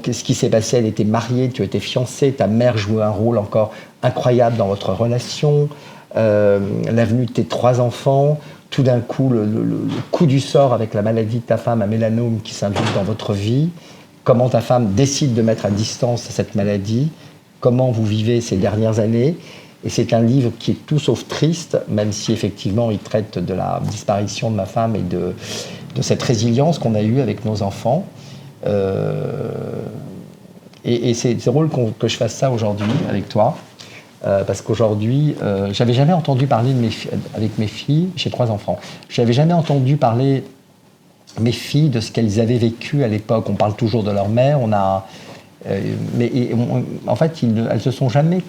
Qu'est-ce qui s'est passé? Elle était mariée, tu étais fiancée, ta mère jouait un rôle encore incroyable dans votre relation, la venue de tes 3 enfants, tout d'un coup le coup du sort avec la maladie de ta femme, un mélanome qui s'invite dans votre vie, comment ta femme décide de mettre à distance cette maladie, comment vous vivez ces dernières années. Et c'est un livre qui est tout sauf triste, même si effectivement il traite de la disparition de ma femme et de cette résilience qu'on a eue avec nos enfants. Et c'est drôle que je fasse ça aujourd'hui avec toi, parce qu'aujourd'hui, j'avais jamais entendu parler avec mes filles, j'ai 3 enfants, j'avais jamais entendu parler mes filles de ce qu'elles avaient vécu à l'époque. On parle toujours de leur mère, en fait, elles se sont jamais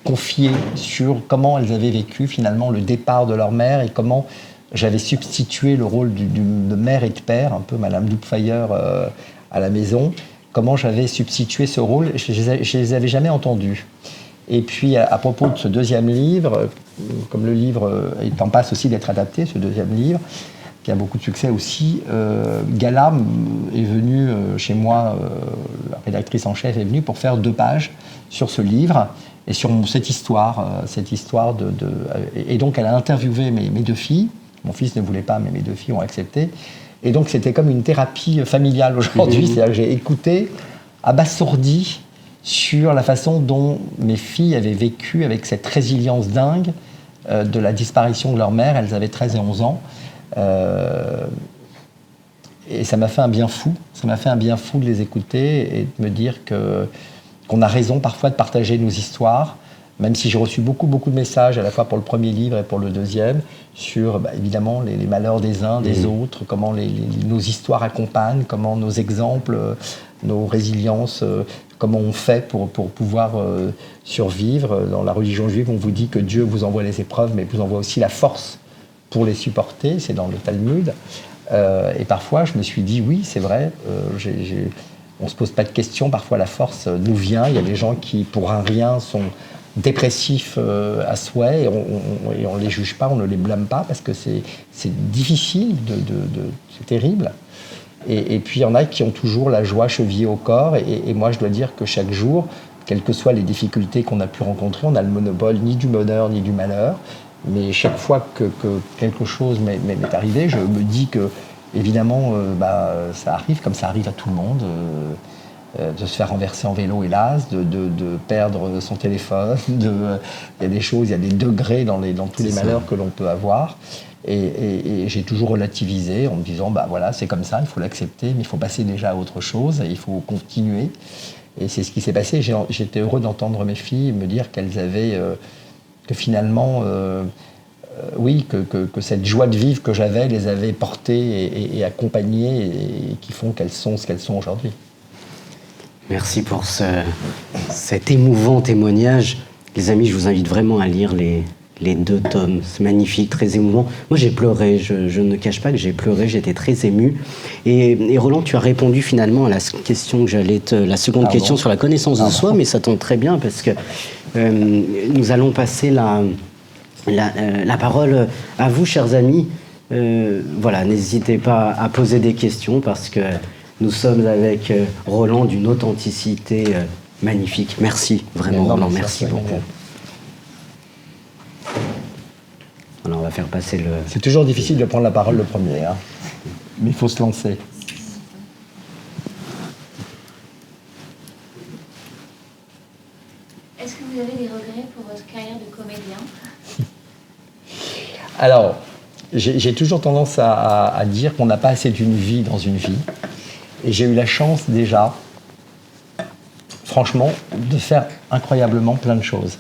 confiées sur comment elles avaient vécu finalement le départ de leur mère et comment j'avais substitué le rôle de mère et de père, un peu Madame Doubtfire à la maison, comment j'avais substitué ce rôle, je les avais jamais entendus. Et puis à propos de ce deuxième livre, comme le livre est en passe aussi d'être adapté, ce deuxième livre, qui a beaucoup de succès aussi, Gala est venue chez moi, la rédactrice en chef est venue pour faire 2 pages sur ce livre et sur cette histoire et donc elle a interviewé mes 2 filles. Mon fils ne voulait pas, mais mes 2 filles ont accepté. Et donc, c'était comme une thérapie familiale aujourd'hui. C'est-à-dire que j'ai écouté, abasourdi, sur la façon dont mes filles avaient vécu avec cette résilience dingue de la disparition de leur mère. Elles avaient 13 et 11 ans. Et ça m'a fait un bien fou. Ça m'a fait un bien fou de les écouter et de me dire qu'on a raison parfois de partager nos histoires, même si j'ai reçu beaucoup de messages, à la fois pour le premier livre et pour le deuxième, sur évidemment les malheurs des uns, des autres, comment nos histoires accompagnent, comment nos exemples, nos résiliences, comment on fait pour pouvoir survivre. Dans la religion juive, on vous dit que Dieu vous envoie les épreuves, mais vous envoie aussi la force pour les supporter, c'est dans le Talmud. Et parfois, je me suis dit, oui, c'est vrai, on ne se pose pas de questions, parfois la force nous vient. Il y a des gens qui, pour un rien, sont dépressifs à souhait, et on ne les juge pas, on ne les blâme pas, parce que c'est difficile, c'est terrible. Et puis il y en a qui ont toujours la joie chevillée au corps, et moi je dois dire que chaque jour, quelles que soient les difficultés qu'on a pu rencontrer, on n'a le monopole ni du bonheur ni du malheur, mais chaque fois que quelque chose m'est arrivé, je me dis que, évidemment, ça arrive comme ça arrive à tout le monde, de se faire renverser en vélo, hélas, de perdre son téléphone, il y a des choses, il y a des degrés dans tous les malheurs que l'on peut avoir. Et j'ai toujours relativisé en me disant, voilà, c'est comme ça, il faut l'accepter, mais il faut passer déjà à autre chose, et il faut continuer. Et c'est ce qui s'est passé. J'étais heureux d'entendre mes filles me dire qu'elles avaient, que finalement, oui, que cette joie de vivre que j'avais les avait portées et accompagnées, et qui font qu'elles sont ce qu'elles sont aujourd'hui. Merci pour cet émouvant témoignage. Les amis, je vous invite vraiment à lire les 2 tomes. C'est magnifique, très émouvant. Moi, j'ai pleuré. Je ne cache pas que j'ai pleuré. J'étais très ému. Et Roland, tu as répondu finalement à la question que la seconde question sur la connaissance de soi, mais ça tombe très bien parce que nous allons passer la parole à vous, chers amis. Voilà, n'hésitez pas à poser des questions parce que nous sommes avec Roland d'une authenticité magnifique. Merci, vraiment, Roland, merci beaucoup. Alors, on va faire passer le... C'est toujours difficile de prendre la parole le premier, hein. Mais il faut se lancer. Est-ce que vous avez des regrets pour votre carrière de comédien? Alors, j'ai toujours tendance à dire qu'on n'a pas assez d'une vie dans une vie. Et j'ai eu la chance déjà, franchement, de faire incroyablement plein de choses.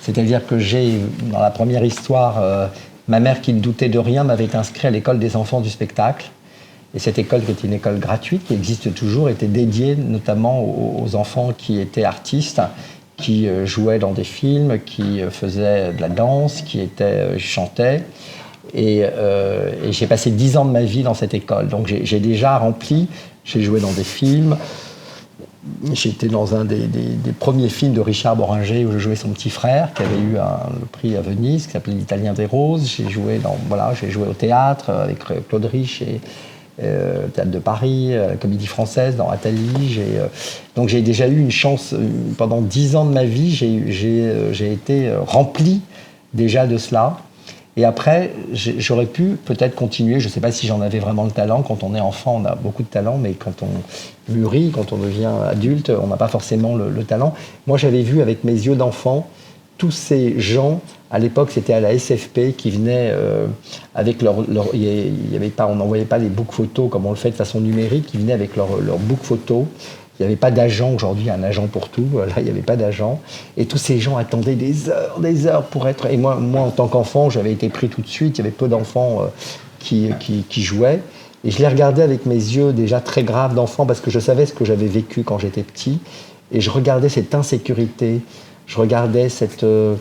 C'est-à-dire que j'ai, dans la première histoire, ma mère qui ne doutait de rien m'avait inscrit à l'école des enfants du spectacle. Et cette école, qui est une école gratuite, qui existe toujours, était dédiée notamment aux enfants qui étaient artistes, qui jouaient dans des films, qui faisaient de la danse, qui chantaient. Et j'ai passé 10 ans de ma vie dans cette école. Donc j'ai déjà rempli, j'ai joué dans des films. J'étais dans un des premiers films de Richard Boringer où je jouais son petit frère, qui avait eu le prix à Venise, qui s'appelait L'Italien des Roses. J'ai joué au théâtre avec Claude Rich Théâtre de Paris, la Comédie Française, dans Attali. Donc j'ai déjà eu une chance, pendant 10 ans de ma vie, j'ai été rempli déjà de cela. Et après, j'aurais pu peut-être continuer, je ne sais pas si j'en avais vraiment le talent. Quand on est enfant, on a beaucoup de talent, mais quand on mûrit, quand on devient adulte, on n'a pas forcément le talent. Moi, j'avais vu avec mes yeux d'enfant tous ces gens, à l'époque c'était à la SFP, qui venaient avec il y avait pas, on n'envoyait pas les books photos comme on le fait de façon numérique, ils venaient avec leur book photo. Il n'y avait pas d'agent, aujourd'hui il y a un agent pour tout, là il n'y avait pas d'agent. Et tous ces gens attendaient des heures pour être... Et moi en tant qu'enfant, j'avais été pris tout de suite, il y avait peu d'enfants qui jouaient. Et je les regardais avec mes yeux déjà très graves d'enfant, parce que je savais ce que j'avais vécu quand j'étais petit. Et je regardais cette insécurité, je regardais cette... je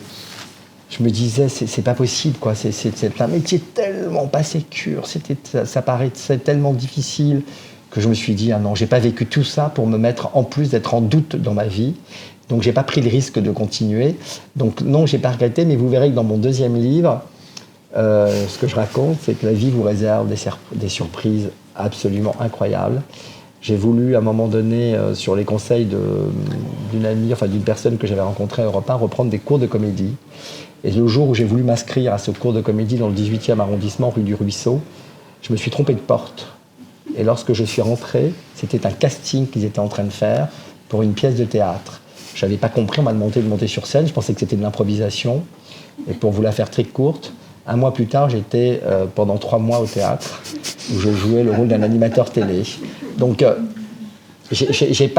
me disais, c'est pas possible, quoi. C'est un métier tellement pas sécure, ça paraissait tellement difficile, que je me suis dit, ah non, j'ai pas vécu tout ça pour me mettre, en plus d'être en doute dans ma vie. Donc j'ai pas pris le risque de continuer. Donc non, j'ai pas regretté, mais vous verrez que dans mon deuxième livre, ce que je raconte, c'est que la vie vous réserve des surprises absolument incroyables. J'ai voulu, à un moment donné, sur les conseils d'une amie, enfin d'une personne que j'avais rencontrée à Europe 1, reprendre des cours de comédie. Et le jour où j'ai voulu m'inscrire à ce cours de comédie dans le 18e arrondissement, rue du Ruisseau, je me suis trompé de porte. Et lorsque je suis rentré, c'était un casting qu'ils étaient en train de faire pour une pièce de théâtre. Je n'avais pas compris, on m'a demandé de monter sur scène, je pensais que c'était de l'improvisation. Et pour vous la faire très courte, un mois plus tard, j'étais pendant 3 mois au théâtre, où je jouais le rôle d'un animateur télé. Donc, j'étais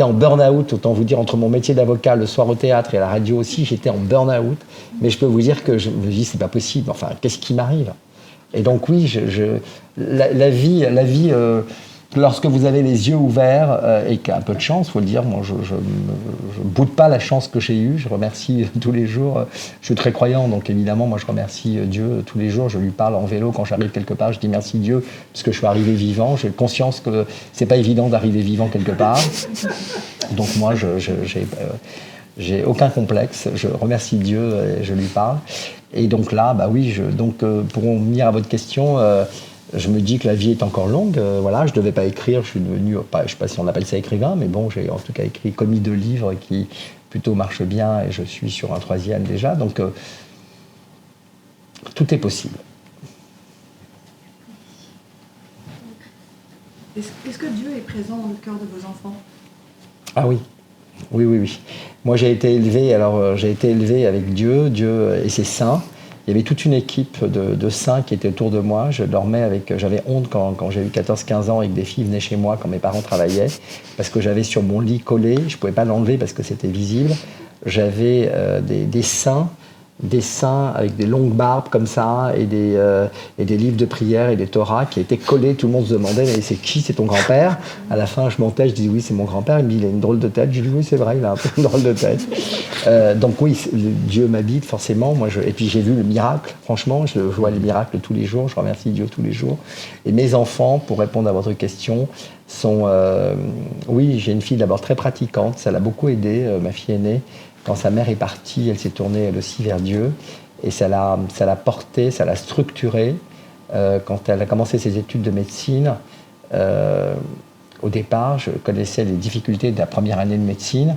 en burn-out, autant vous dire, entre mon métier d'avocat le soir au théâtre et à la radio aussi, j'étais en burn-out. Mais je peux vous dire que je me dis, c'est pas possible, enfin, qu'est-ce qui m'arrive ? Et donc oui, la vie, lorsque vous avez les yeux ouverts et qu'il y a un peu de chance, il faut le dire, moi je ne boude pas la chance que j'ai eue, je remercie tous les jours, je suis très croyant, donc évidemment moi je remercie Dieu tous les jours, je lui parle en vélo quand j'arrive quelque part, je dis merci Dieu, parce que je suis arrivé vivant, j'ai conscience que c'est pas évident d'arriver vivant quelque part, donc moi j'ai aucun complexe, je remercie Dieu et je lui parle. Et donc là, bah oui, pour en venir à votre question, je me dis que la vie est encore longue. Voilà, je ne devais pas écrire, je suis devenu, je ne sais pas si on appelle ça écrivain, mais bon, j'ai en tout cas écrit commis de livres qui plutôt marchent bien et je suis sur un 3e déjà. Donc, tout est possible. Est-ce que Dieu est présent dans le cœur de vos enfants ? Ah oui. Oui. Moi, j'ai été élevé avec Dieu et ses saints. Il y avait toute une équipe de saints qui étaient autour de moi. J'avais honte quand j'ai eu 14-15 ans et que des filles venaient chez moi quand mes parents travaillaient, parce que j'avais sur mon lit collé, je ne pouvais pas l'enlever parce que c'était visible, j'avais des saints avec des longues barbes comme ça et des livres de prière et des Torahs qui étaient collés. Tout le monde se demandait, mais c'est qui ? C'est ton grand-père ? À la fin, je mentais, je disais oui, c'est mon grand-père. Il me dit, il a une drôle de tête. Je dis oui, c'est vrai, il a un peu une drôle de tête. Donc oui, Dieu m'habite forcément. Et puis j'ai vu le miracle, franchement, je vois les miracles tous les jours, je remercie Dieu tous les jours. Et mes enfants, pour répondre à votre question, sont... oui, j'ai une fille d'abord très pratiquante, ça l'a beaucoup aidée, ma fille aînée. Quand sa mère est partie, elle s'est tournée elle aussi vers Dieu et ça l'a portée, ça l'a structurée. Quand elle a commencé ses études de médecine, au départ, je connaissais les difficultés de la première année de médecine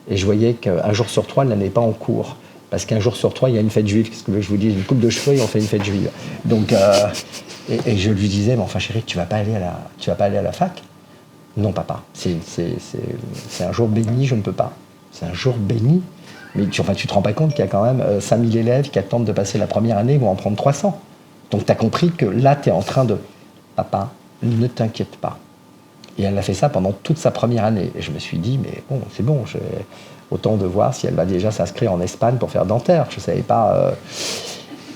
et je voyais qu'un jour sur 3, elle n'allait pas en cours. Parce qu'un jour sur 3, il y a une fête juive. Qu'est-ce que je vous dis ? Une coupe de cheveux et on fait une fête juive. Donc, et je lui disais, mais enfin chérie, tu vas pas aller à la fac ? Non, papa, c'est un jour béni, je ne peux pas. C'est un jour béni. Mais tu te rends pas compte qu'il y a quand même 5000 élèves qui attendent de passer la première année, ils vont en prendre 300. Donc tu as compris que là, tu es en train de... Papa, ne t'inquiète pas. Et elle a fait ça pendant toute sa première année. Et je me suis dit, mais bon, c'est bon, autant de voir si elle va déjà s'inscrire en Espagne pour faire dentaire. Je ne savais pas...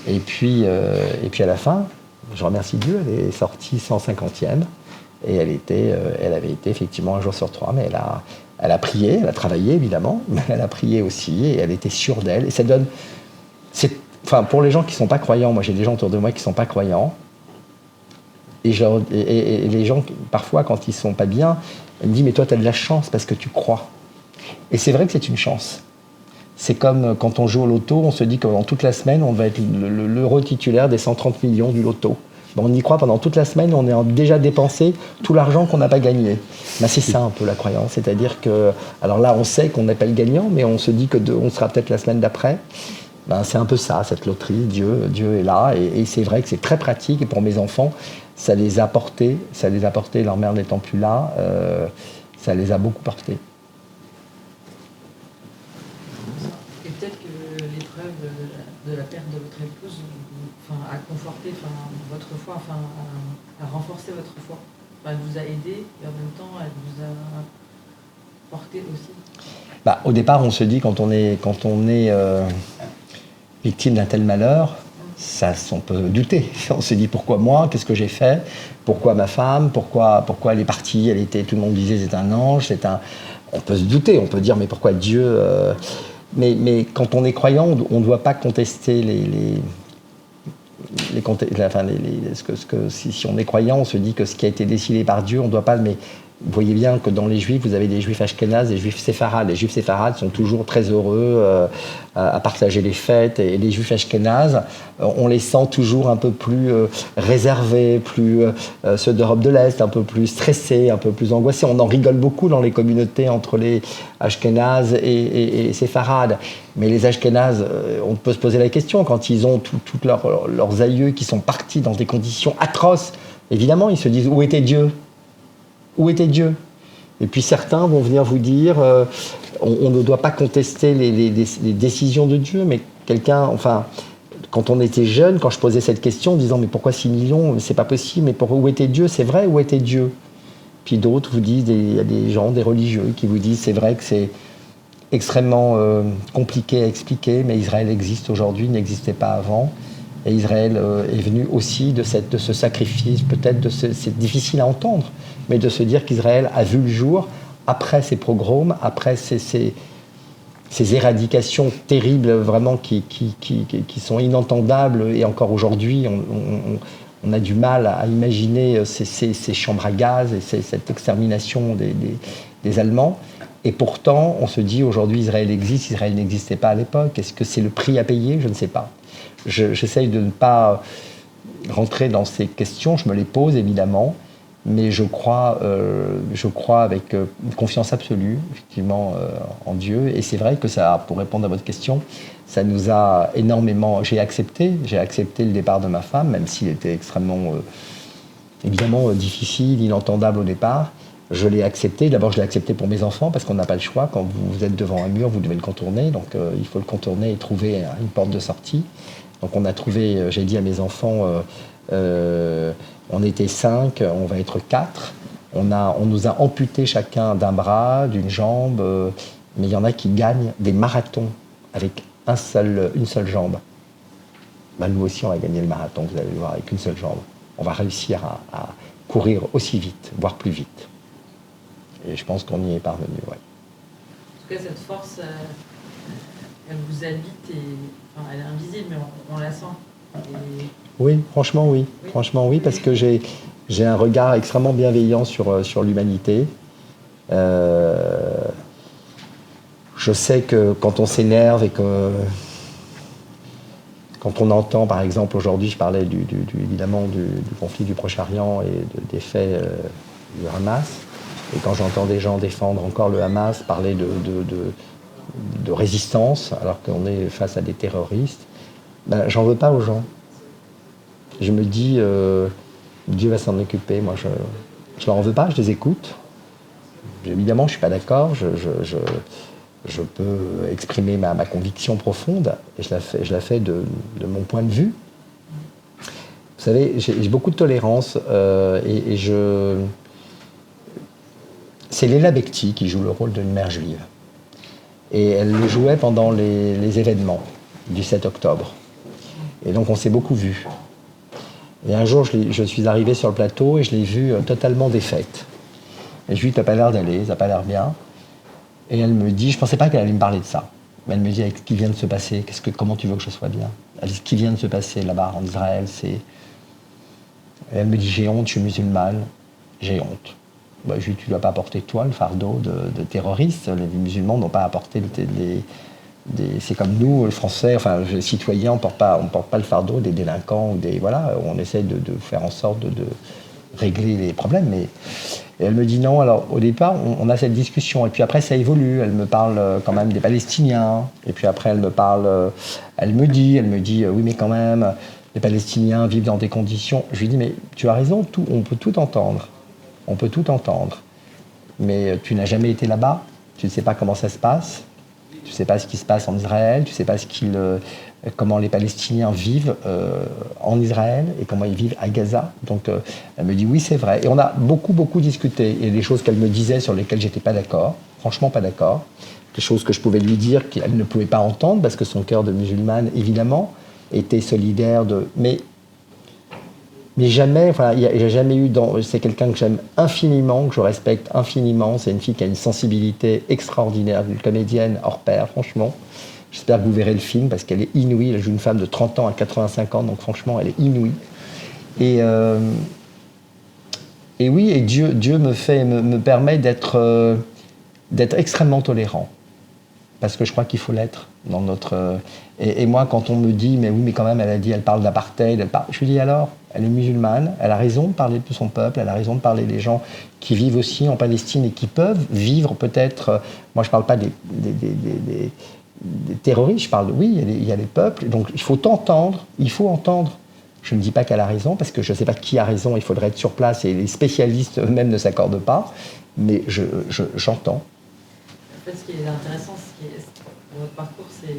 Et puis à la fin, je remercie Dieu, elle est sortie 150e. Et elle avait été effectivement un jour sur 3, mais elle a prié, elle a travaillé évidemment, mais elle a prié aussi et elle était sûre d'elle. Et ça donne... pour les gens qui ne sont pas croyants, moi j'ai des gens autour de moi qui ne sont pas croyants, et les gens, parfois quand ils ne sont pas bien, ils me disent « mais toi tu as de la chance parce que tu crois ». Et c'est vrai que c'est une chance. C'est comme quand on joue au loto, on se dit que dans toute la semaine, on va être l'heureux titulaire des 130 millions du loto. On y croit pendant toute la semaine, on a déjà dépensé tout l'argent qu'on n'a pas gagné. Ben, c'est ça un peu la croyance, c'est-à-dire que, alors là on sait qu'on n'est pas le gagnant, mais on se dit on sera peut-être la semaine d'après. Ben, c'est un peu ça, cette loterie, Dieu est là, et c'est vrai que c'est très pratique, et pour mes enfants, ça les a portés, leur mère n'étant plus là, ça les a beaucoup portés. Et peut-être que l'épreuve de la perte de votre épouse a conforté votre foi, a renforcé votre foi. Elle vous a aidé et en même temps elle vous a porté aussi. Bah, au départ, on se dit quand on est victime d'un tel malheur, on peut douter. On se dit pourquoi moi, qu'est-ce que j'ai fait, pourquoi ma femme, pourquoi elle est partie, tout le monde disait c'est un ange, on peut se douter, on peut dire mais pourquoi Dieu mais quand on est croyant, on ne doit pas contester si on est croyant, on se dit que ce qui a été décidé par Dieu, on ne doit pas. Mais vous voyez bien que dans les Juifs, vous avez des Juifs ashkénazes, des Juifs séfarades. Les Juifs séfarades sont toujours très heureux à partager les fêtes, et les Juifs ashkénazes, on les sent toujours un peu plus réservés, ceux d'Europe de l'Est, un peu plus stressés, un peu plus angoissés. On en rigole beaucoup dans les communautés entre les ashkénazes et les séfarades. Mais les ashkénazes, on peut se poser la question, quand ils ont tous leurs aïeux qui sont partis dans des conditions atroces, évidemment, ils se disent où était Dieu ? Où était Dieu ? Et puis certains vont venir vous dire, on ne doit pas contester les décisions de Dieu, mais quand on était jeune, quand je posais cette question, en disant mais pourquoi 6 millions ? C'est pas possible, mais où était Dieu ? C'est vrai, où était Dieu ? Puis d'autres vous disent, il y a des gens, des religieux, qui vous disent c'est vrai que c'est extrêmement compliqué à expliquer, mais Israël existe aujourd'hui, n'existait pas avant. Et Israël est venu aussi de ce sacrifice, peut-être c'est difficile à entendre, mais de se dire qu'Israël a vu le jour après ces pogroms, après ces éradications terribles, vraiment qui sont inentendables. Et encore aujourd'hui, on a du mal à imaginer ces chambres à gaz et cette extermination des Allemands. Et pourtant, on se dit aujourd'hui, Israël existe, Israël n'existait pas à l'époque. Est-ce que c'est le prix à payer ? Je ne sais pas. J'essaye de ne pas rentrer dans ces questions, je me les pose évidemment, mais je crois avec une confiance absolue, effectivement, en Dieu. Et c'est vrai que ça, pour répondre à votre question, ça nous a énormément... J'ai accepté le départ de ma femme, même s'il était extrêmement, évidemment, difficile, inentendable au départ. Je l'ai accepté. D'abord, je l'ai accepté pour mes enfants, parce qu'on n'a pas le choix. Quand vous êtes devant un mur, vous devez le contourner. Donc, il faut le contourner et trouver une porte de sortie. Donc, on a trouvé, j'ai dit à mes enfants, on était 5, on va être 4. On nous a amputé chacun d'un bras, d'une jambe, mais il y en a qui gagnent des marathons avec une seule jambe. Ben, nous aussi, on va gagner le marathon, vous allez le voir, avec une seule jambe. On va réussir à courir aussi vite, voire plus vite. Et je pense qu'on y est parvenu, ouais. En tout cas, cette force, elle vous habite, elle est invisible, mais on la sent. Oui, franchement oui. Franchement oui, parce que j'ai un regard extrêmement bienveillant sur l'humanité. Je sais que quand on s'énerve et que quand on entend, par exemple, aujourd'hui, je parlais évidemment du conflit du Proche-Orient et des faits du Hamas, et quand j'entends des gens défendre encore le Hamas, parler de résistance, alors qu'on est face à des terroristes, ben, j'en veux pas aux gens. Je me dis, Dieu va s'en occuper. Moi, je leur en veux pas, je les écoute. Évidemment, je ne suis pas d'accord. Je peux exprimer ma conviction profonde, et je la fais de mon point de vue. Vous savez, j'ai beaucoup de tolérance, c'est Léla Bekti qui joue le rôle d'une mère juive. Et elle le jouait pendant les événements du 7 octobre. Et donc, on s'est beaucoup vus. Et un jour, je suis arrivé sur le plateau et je l'ai vue totalement défaite. Et je lui ai dit, t'as pas l'air d'aller, ça n'a pas l'air bien. Et elle me dit, je ne pensais pas qu'elle allait me parler de ça. Mais elle me dit, avec ce qui vient de se passer, comment tu veux que je sois bien ? Elle dit, ce qui vient de se passer là-bas en Israël, c'est... Et elle me dit, j'ai honte, je suis musulmane, j'ai honte. Bah, je lui dis, tu ne dois pas porter toi le fardeau de terroriste. Les musulmans n'ont pas à porter c'est comme nous, les Français, enfin, les citoyens, on porte pas le fardeau des délinquants ou des voilà, on essaie de faire en sorte de régler les problèmes. Mais et elle me dit non. Alors au départ, on a cette discussion et puis après ça évolue. Elle me parle quand même des Palestiniens et puis après elle me dit oui mais quand même les Palestiniens vivent dans des conditions. Je lui dis mais tu as raison, on peut tout entendre, mais tu n'as jamais été là-bas, tu ne sais pas comment ça se passe. Tu ne sais pas ce qui se passe en Israël, tu ne sais pas comment les Palestiniens vivent en Israël et comment ils vivent à Gaza. Donc elle me dit oui, c'est vrai. Et on a beaucoup, beaucoup discuté. Il y a des choses qu'elle me disait sur lesquelles j'étais pas d'accord, franchement pas d'accord. Des choses que je pouvais lui dire qu'elle ne pouvait pas entendre parce que son cœur de musulmane, évidemment, était solidaire de... Mais jamais, enfin, il n'y a jamais eu c'est quelqu'un que j'aime infiniment, que je respecte infiniment. C'est une fille qui a une sensibilité extraordinaire, une comédienne hors pair, franchement. J'espère que vous verrez le film parce qu'elle est inouïe. Elle joue une femme de 30 ans à 85 ans, donc franchement, elle est inouïe. Et oui, et Dieu me permet d'être extrêmement tolérant. Parce que je crois qu'il faut l'être dans notre... Et moi, quand on me dit, mais oui, mais quand même, elle parle d'apartheid, je lui dis alors, elle est musulmane, elle a raison de parler de son peuple, elle a raison de parler des gens qui vivent aussi en Palestine et qui peuvent vivre peut-être... moi, je ne parle pas des terroristes, je parle, oui, il y a les peuples, donc il faut entendre. Je ne dis pas qu'elle a raison, parce que je ne sais pas qui a raison, il faudrait être sur place, et les spécialistes eux-mêmes ne s'accordent pas, mais j'entends. En fait, ce qui est intéressant, pour votre parcours, c'est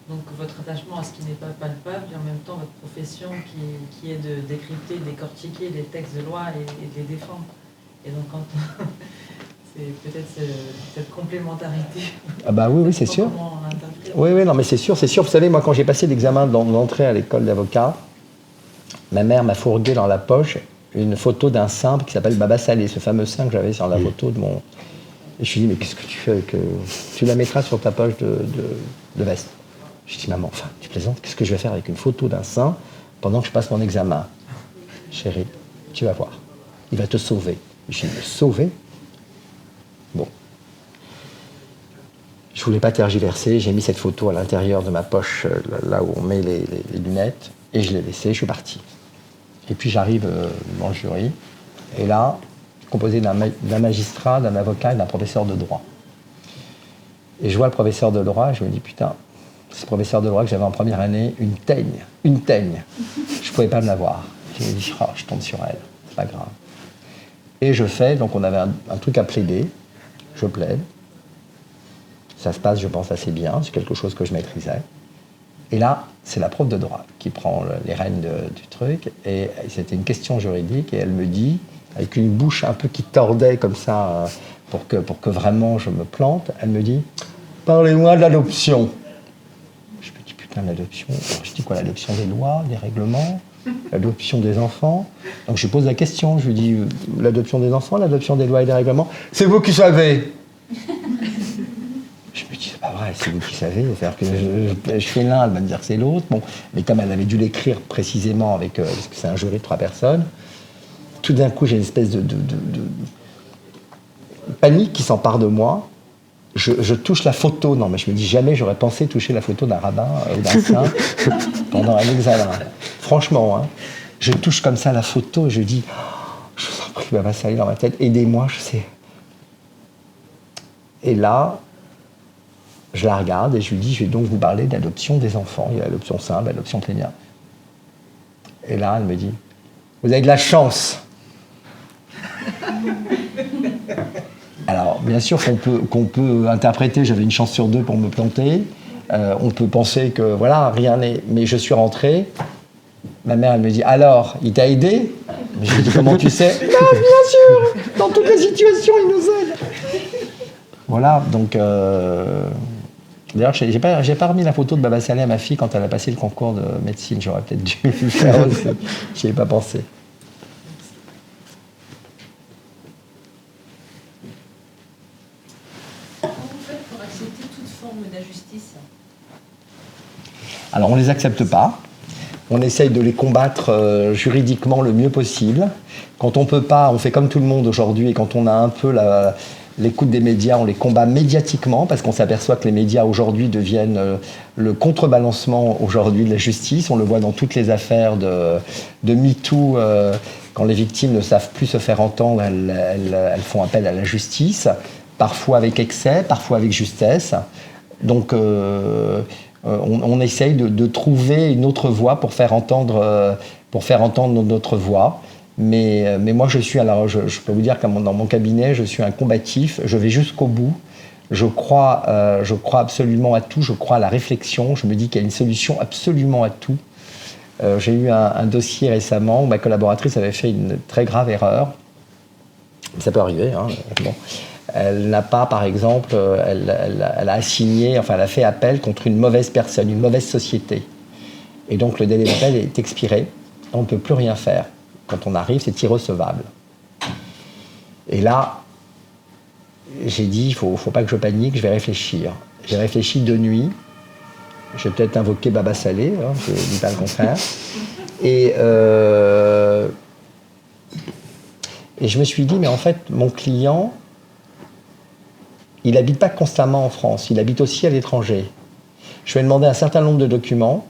donc votre attachement à ce qui n'est pas palpable et en même temps votre profession qui est de décrypter, décortiquer les textes de loi et de les défendre. Et donc, c'est peut-être cette complémentarité. Ah bah oui, c'est sûr. Comment on l'interprète. Oui, non, mais c'est sûr. Vous savez, moi, quand j'ai passé l'examen d'entrée à l'école d'avocat, ma mère m'a fourgué dans la poche une photo d'un saint qui s'appelle Baba Salé, ce fameux saint que j'avais sur la photo de mon... Et je lui ai dit, mais qu'est-ce que tu fais avec... Tu la mettras sur ta poche de veste. Je lui ai dit, maman, enfin, tu plaisantes, qu'est-ce que je vais faire avec une photo d'un saint pendant que je passe mon examen? Chérie, tu vas voir. Il va te sauver. Je lui ai dit, me sauver? Bon. Je voulais pas tergiverser, j'ai mis cette photo à l'intérieur de ma poche, là où on met les lunettes, et je l'ai laissée, je suis parti. Et puis j'arrive dans le jury, et là, composé d'un magistrat, d'un avocat et d'un professeur de droit. Et je vois le professeur de droit, et je me dis, putain, ce professeur de droit que j'avais en première année, une teigne. Je ne pouvais pas me l'avoir. Je me dis, oh, je tombe sur elle, c'est pas grave. Et je fais, donc on avait un truc à plaider, je plaide. Ça se passe, je pense, assez bien, c'est quelque chose que je maîtrisais. Et là, c'est la prof de droit qui prend les rênes du truc, et c'était une question juridique, et elle me dit, avec une bouche un peu qui tordait comme ça, pour que vraiment je me plante, elle me dit « Parlez-moi de l'adoption ». Je me dis « Putain, l'adoption ». Alors, je dis quoi, l'adoption des lois, des règlements, l'adoption des enfants. Donc je pose la question, je lui dis « L'adoption des enfants, l'adoption des lois et des règlements, c'est vous qui savez ». Je me dis, c'est pas vrai, c'est vous qui savez. C'est-à-dire que je fais l'un, elle va me dire que c'est l'autre. Bon, mais comme elle avait dû l'écrire précisément parce que c'est un jury de 3 personnes, tout d'un coup, j'ai une espèce de panique qui s'empare de moi. Je touche la photo. Non, mais je me dis, jamais j'aurais pensé toucher la photo d'un rabbin ou d'un saint pendant un examen. Franchement, hein, je touche comme ça la photo et je dis, oh, je vous en prie, bah, ça allait dans ma tête, aidez-moi, je sais. Et là, je la regarde et je lui dis, je vais donc vous parler d'adoption des enfants. Il y a l'adoption simple, l'adoption plénière. Et là, elle me dit, vous avez de la chance. Alors, bien sûr qu'on peut interpréter, j'avais une chance sur 2 pour me planter. On peut penser que, voilà, rien n'est... Mais je suis rentré. Ma mère, elle me dit, alors, il t'a aidé? Je lui dis, comment tu sais? Non, bien sûr, dans toutes les situations, il nous aide. Voilà, donc... D'ailleurs, j'ai pas remis la photo de Baba Salé à ma fille quand elle a passé le concours de médecine. J'aurais peut-être dû le faire aussi. J'y ai pas pensé. Comment vous faites pour accepter toute forme d'injustice? Alors, on les accepte pas. On essaye de les combattre juridiquement le mieux possible. Quand on peut pas, on fait comme tout le monde aujourd'hui, et quand on a un peu l'écoute des médias, on les combat médiatiquement, parce qu'on s'aperçoit que les médias aujourd'hui deviennent le contrebalancement aujourd'hui de la justice. On le voit dans toutes les affaires de MeToo, quand les victimes ne savent plus se faire entendre, elles font appel à la justice, parfois avec excès, parfois avec justesse. Donc on essaye de trouver une autre voie pour faire entendre notre voix. Mais moi, je peux vous dire que dans mon cabinet, je suis un combatif, je vais jusqu'au bout. Je crois absolument à tout, je crois à la réflexion, je me dis qu'il y a une solution absolument à tout. J'ai eu un dossier récemment où ma collaboratrice avait fait une très grave erreur. Ça peut arriver, hein. Bon. Elle n'a pas, par exemple, elle a assigné, enfin, elle a fait appel contre une mauvaise personne, une mauvaise société. Et donc, le délai d'appel est expiré. On ne peut plus rien faire. Quand on arrive, c'est irrecevable. Et là, j'ai dit, il ne faut pas que je panique, je vais réfléchir. J'ai réfléchi 2 nuits. J'ai peut-être invoqué Baba Salé, hein, je ne dis pas le contraire. Et je me suis dit, mais en fait, mon client, il n'habite pas constamment en France, il habite aussi à l'étranger. Je lui ai demandé un certain nombre de documents.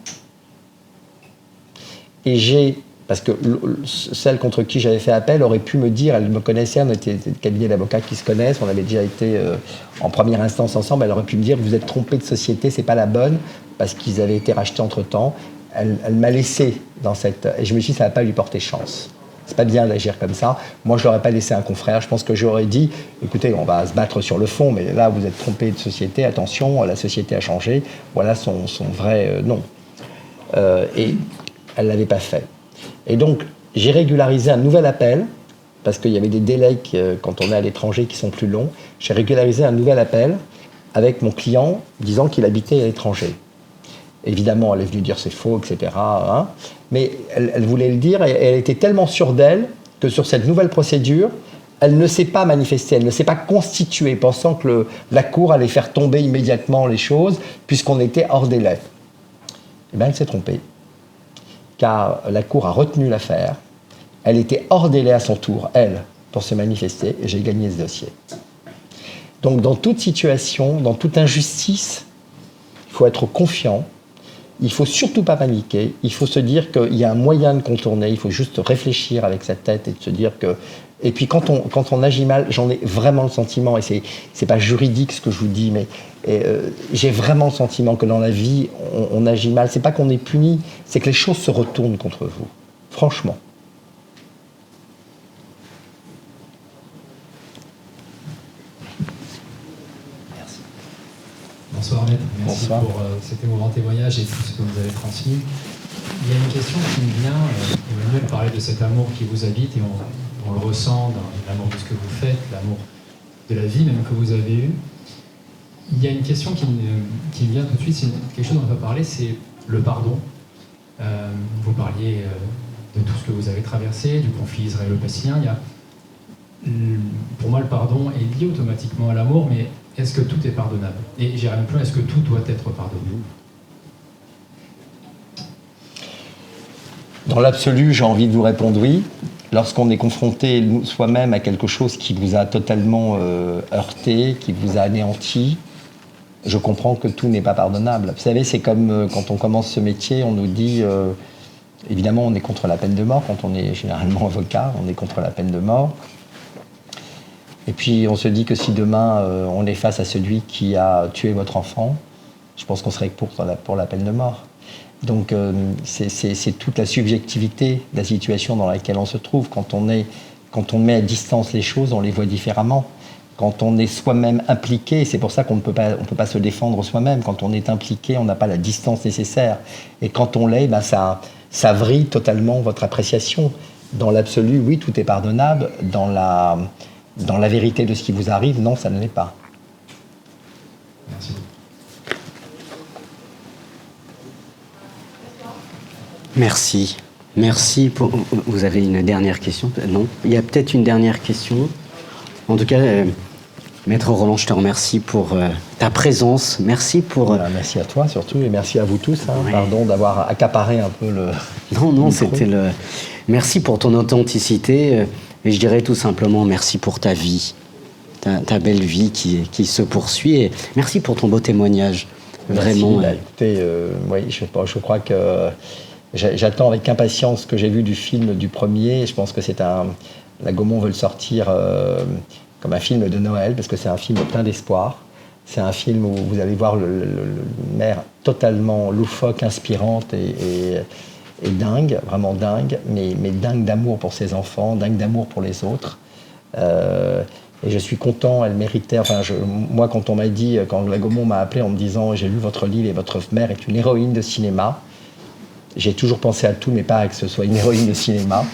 Et parce que celle contre qui j'avais fait appel aurait pu me dire, elle me connaissait, on était des cabinets d'avocats qui se connaissent, on avait déjà été en première instance ensemble, elle aurait pu me dire, vous êtes trompé de société, c'est pas la bonne, parce qu'ils avaient été rachetés entre-temps. Elle m'a laissé dans cette... Et je me suis dit, ça ne va pas lui porter chance. C'est pas bien d'agir comme ça. Moi, je ne l'aurais pas laissé un confrère. Je pense que j'aurais dit, écoutez, on va se battre sur le fond, mais là, vous êtes trompé de société, attention, la société a changé, voilà son vrai nom. Et elle ne l'avait pas fait. Et donc, j'ai régularisé un nouvel appel, parce qu'il y avait des délais quand on est à l'étranger qui sont plus longs. J'ai régularisé un nouvel appel avec mon client disant qu'il habitait à l'étranger. Évidemment, elle est venue dire c'est faux, etc. Hein, mais elle voulait le dire et elle était tellement sûre d'elle que sur cette nouvelle procédure, elle ne s'est pas manifestée, elle ne s'est pas constituée, pensant que la Cour allait faire tomber immédiatement les choses, puisqu'on était hors délai. Eh bien, elle s'est trompée, car la Cour a retenu l'affaire. Elle était hors délai à son tour, elle, pour se manifester, et j'ai gagné ce dossier. Donc, dans toute situation, dans toute injustice, il faut être confiant. Il ne faut surtout pas paniquer, il faut se dire qu'il y a un moyen de contourner, il faut juste réfléchir avec sa tête et de se dire que... Et puis quand on agit mal, j'en ai vraiment le sentiment, et c'est pas juridique ce que je vous dis, mais j'ai vraiment le sentiment que dans la vie, on agit mal. C'est pas qu'on est puni, c'est que les choses se retournent contre vous, franchement. Bonsoir Maître, merci Bonsoir. pour cet émouvant témoignage et tout ce que vous avez transmis. Il y a une question qui me vient, Emmanuel parlait de cet amour qui vous habite et on le ressent dans l'amour de ce que vous faites, l'amour de la vie même que vous avez eue. Il y a une question qui me vient tout de suite, c'est quelque chose dont on va parler, c'est le pardon. Vous parliez de tout ce que vous avez traversé, du conflit israélo-palestinien. Pour moi, le pardon est lié automatiquement à l'amour, mais est-ce que tout est pardonnable? Et j'irai même plus, est-ce que tout doit être pardonné? Dans l'absolu, j'ai envie de vous répondre oui. Lorsqu'on est confronté soi-même à quelque chose qui vous a totalement heurté, qui vous a anéanti, je comprends que tout n'est pas pardonnable. Vous savez, c'est comme quand on commence ce métier, on nous dit, évidemment, on est contre la peine de mort. Quand on est généralement avocat, on est contre la peine de mort. Et puis on se dit que si demain on est face à celui qui a tué votre enfant, je pense qu'on serait pour la peine de mort. Donc c'est toute la subjectivité de la situation dans laquelle on se trouve. Quand on met à distance les choses, on les voit différemment. Quand on est soi-même impliqué, c'est pour ça qu'on ne peut pas se défendre soi-même. Quand on est impliqué, on n'a pas la distance nécessaire. Et quand on l'est, ben ça vrille totalement votre appréciation. Dans l'absolu, oui, tout est pardonnable. Dans la vérité de ce qui vous arrive, non, ça ne l'est pas. Merci. Merci. Merci pour... Vous avez une dernière question? Non? Il y a peut-être une dernière question. En tout cas, Maître Roland, je te remercie pour ta présence. Merci pour... Voilà, merci à toi surtout et merci à vous tous. Hein. Ouais. Pardon d'avoir accaparé un peu le... Non, micro. c'était Merci pour ton authenticité et je dirais tout simplement merci pour ta vie, ta belle vie qui se poursuit. Et merci pour ton beau témoignage. Merci. Vraiment. Écoutez, oui, je crois que j'attends avec impatience ce que j'ai vu du film du premier. Je pense que la Gaumont veut le sortir comme un film de Noël, parce que c'est un film plein d'espoir. C'est un film où vous allez voir le maire totalement loufoque, inspirante et dingue, vraiment dingue, mais dingue d'amour pour ses enfants, dingue d'amour pour les autres. Et je suis content, elle méritait. Moi, quand on m'a dit, quand la Gaumont m'a appelé en me disant j'ai lu votre livre et votre mère est une héroïne de cinéma, j'ai toujours pensé à tout, mais pas à que ce soit une héroïne de cinéma.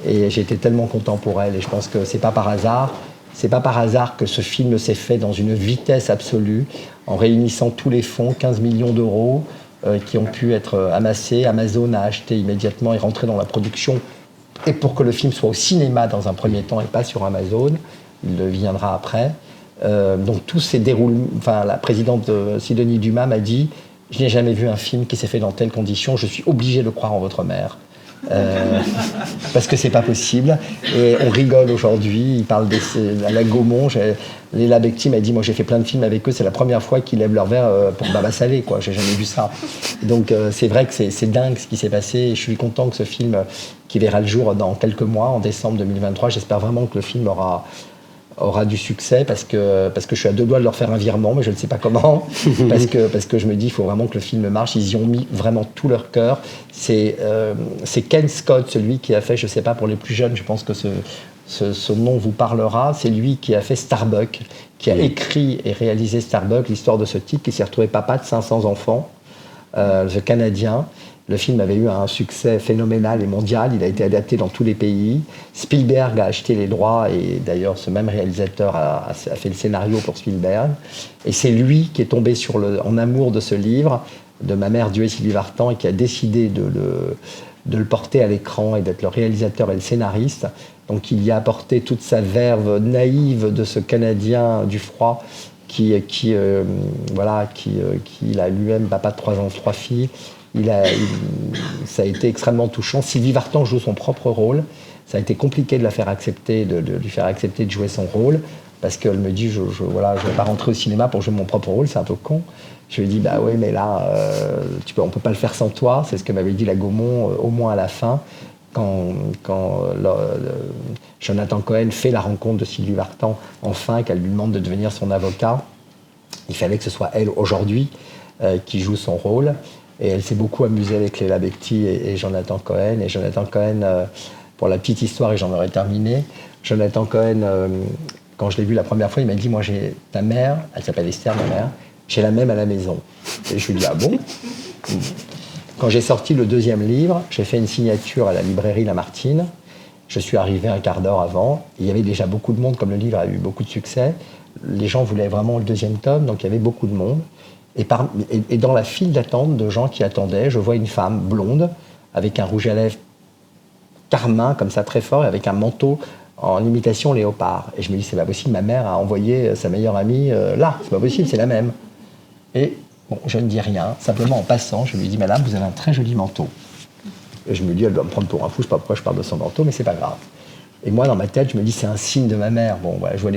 Et j'étais tellement content pour elle. Et je pense que c'est pas par hasard. C'est pas par hasard que ce film s'est fait dans une vitesse absolue, en réunissant tous les fonds, 15 millions d'euros, qui ont pu être amassés. Amazon a acheté immédiatement et rentré dans la production. Et pour que le film soit au cinéma dans un premier temps et pas sur Amazon, il le viendra après. Donc tout s'est déroulé. Enfin, la présidente Sidonie Dumas m'a dit « Je n'ai jamais vu un film qui s'est fait dans telles conditions. Je suis obligée de croire en votre mère. » Parce que c'est pas possible. Et on rigole aujourd'hui. Ils parlent à la Gaumont. Léla Becti m'a dit moi j'ai fait plein de films avec eux. C'est la première fois qu'ils lèvent leur verre pour Baba Salé, quoi. J'ai jamais vu ça. Donc c'est vrai que c'est dingue ce qui s'est passé. Et je suis content que ce film, qui verra le jour dans quelques mois, en décembre 2023, j'espère vraiment que le film aura du succès parce que je suis à deux doigts de leur faire un virement, mais je ne sais pas comment, parce que je me dis il faut vraiment que le film marche. Ils y ont mis vraiment tout leur cœur. C'est Ken Scott, celui qui a fait, je ne sais pas, pour les plus jeunes, je pense que ce nom vous parlera, c'est lui qui a fait Starbuck, qui a écrit et réalisé Starbuck, l'histoire de ce type qui s'est retrouvé papa de 500 enfants, ce Canadien. Le film avait eu un succès phénoménal et mondial, il a été adapté dans tous les pays. Spielberg a acheté les droits et d'ailleurs ce même réalisateur a fait le scénario pour Spielberg. Et c'est lui qui est tombé en amour de ce livre, de Ma mère, Dieu et Sylvie Vartan, et qui a décidé de le porter à l'écran et d'être le réalisateur et le scénariste. Donc il y a apporté toute sa verve naïve de ce Canadien du froid qui a lui-même papa de 3 filles. Ça a été extrêmement touchant. Sylvie Vartan joue son propre rôle. Ça a été compliqué de la faire accepter, de lui faire accepter de jouer son rôle, parce qu'elle me dit, je ne vais pas rentrer au cinéma pour jouer mon propre rôle, c'est un peu con. Je lui ai dit, bah oui, mais là, on ne peut pas le faire sans toi. C'est ce que m'avait dit la Gaumont, au moins à la fin, quand Jonathan Cohen fait la rencontre de Sylvie Vartan, enfin, qu'elle lui demande de devenir son avocat. Il fallait que ce soit elle, aujourd'hui, qui joue son rôle. Et elle s'est beaucoup amusée avec Léla Becti et Jonathan Cohen. Et Jonathan Cohen, pour la petite histoire, et j'en aurais terminé, Jonathan Cohen, quand je l'ai vu la première fois, il m'a dit, moi j'ai ta mère, elle s'appelle Esther, ma mère, j'ai la même à la maison. Et je lui ai dit, ah bon? Quand j'ai sorti le deuxième livre, j'ai fait une signature à la librairie Lamartine. Je suis arrivé un quart d'heure avant. Il y avait déjà beaucoup de monde, comme le livre a eu beaucoup de succès. Les gens voulaient vraiment le deuxième tome, donc il y avait beaucoup de monde. Et dans la file d'attente de gens qui attendaient, je vois une femme blonde avec un rouge à lèvres carmin, comme ça, très fort, et avec un manteau en imitation léopard. Et je me dis, c'est pas possible, ma mère a envoyé sa meilleure amie là, c'est pas possible, c'est la même. Et bon, je ne dis rien, simplement en passant, je lui dis, madame, vous avez un très joli manteau. Et je me dis, elle doit me prendre pour un fou, je sais pas pourquoi je parle de son manteau, mais c'est pas grave. Et moi, dans ma tête, je me dis, c'est un signe de ma mère. Bon, voilà, je vois les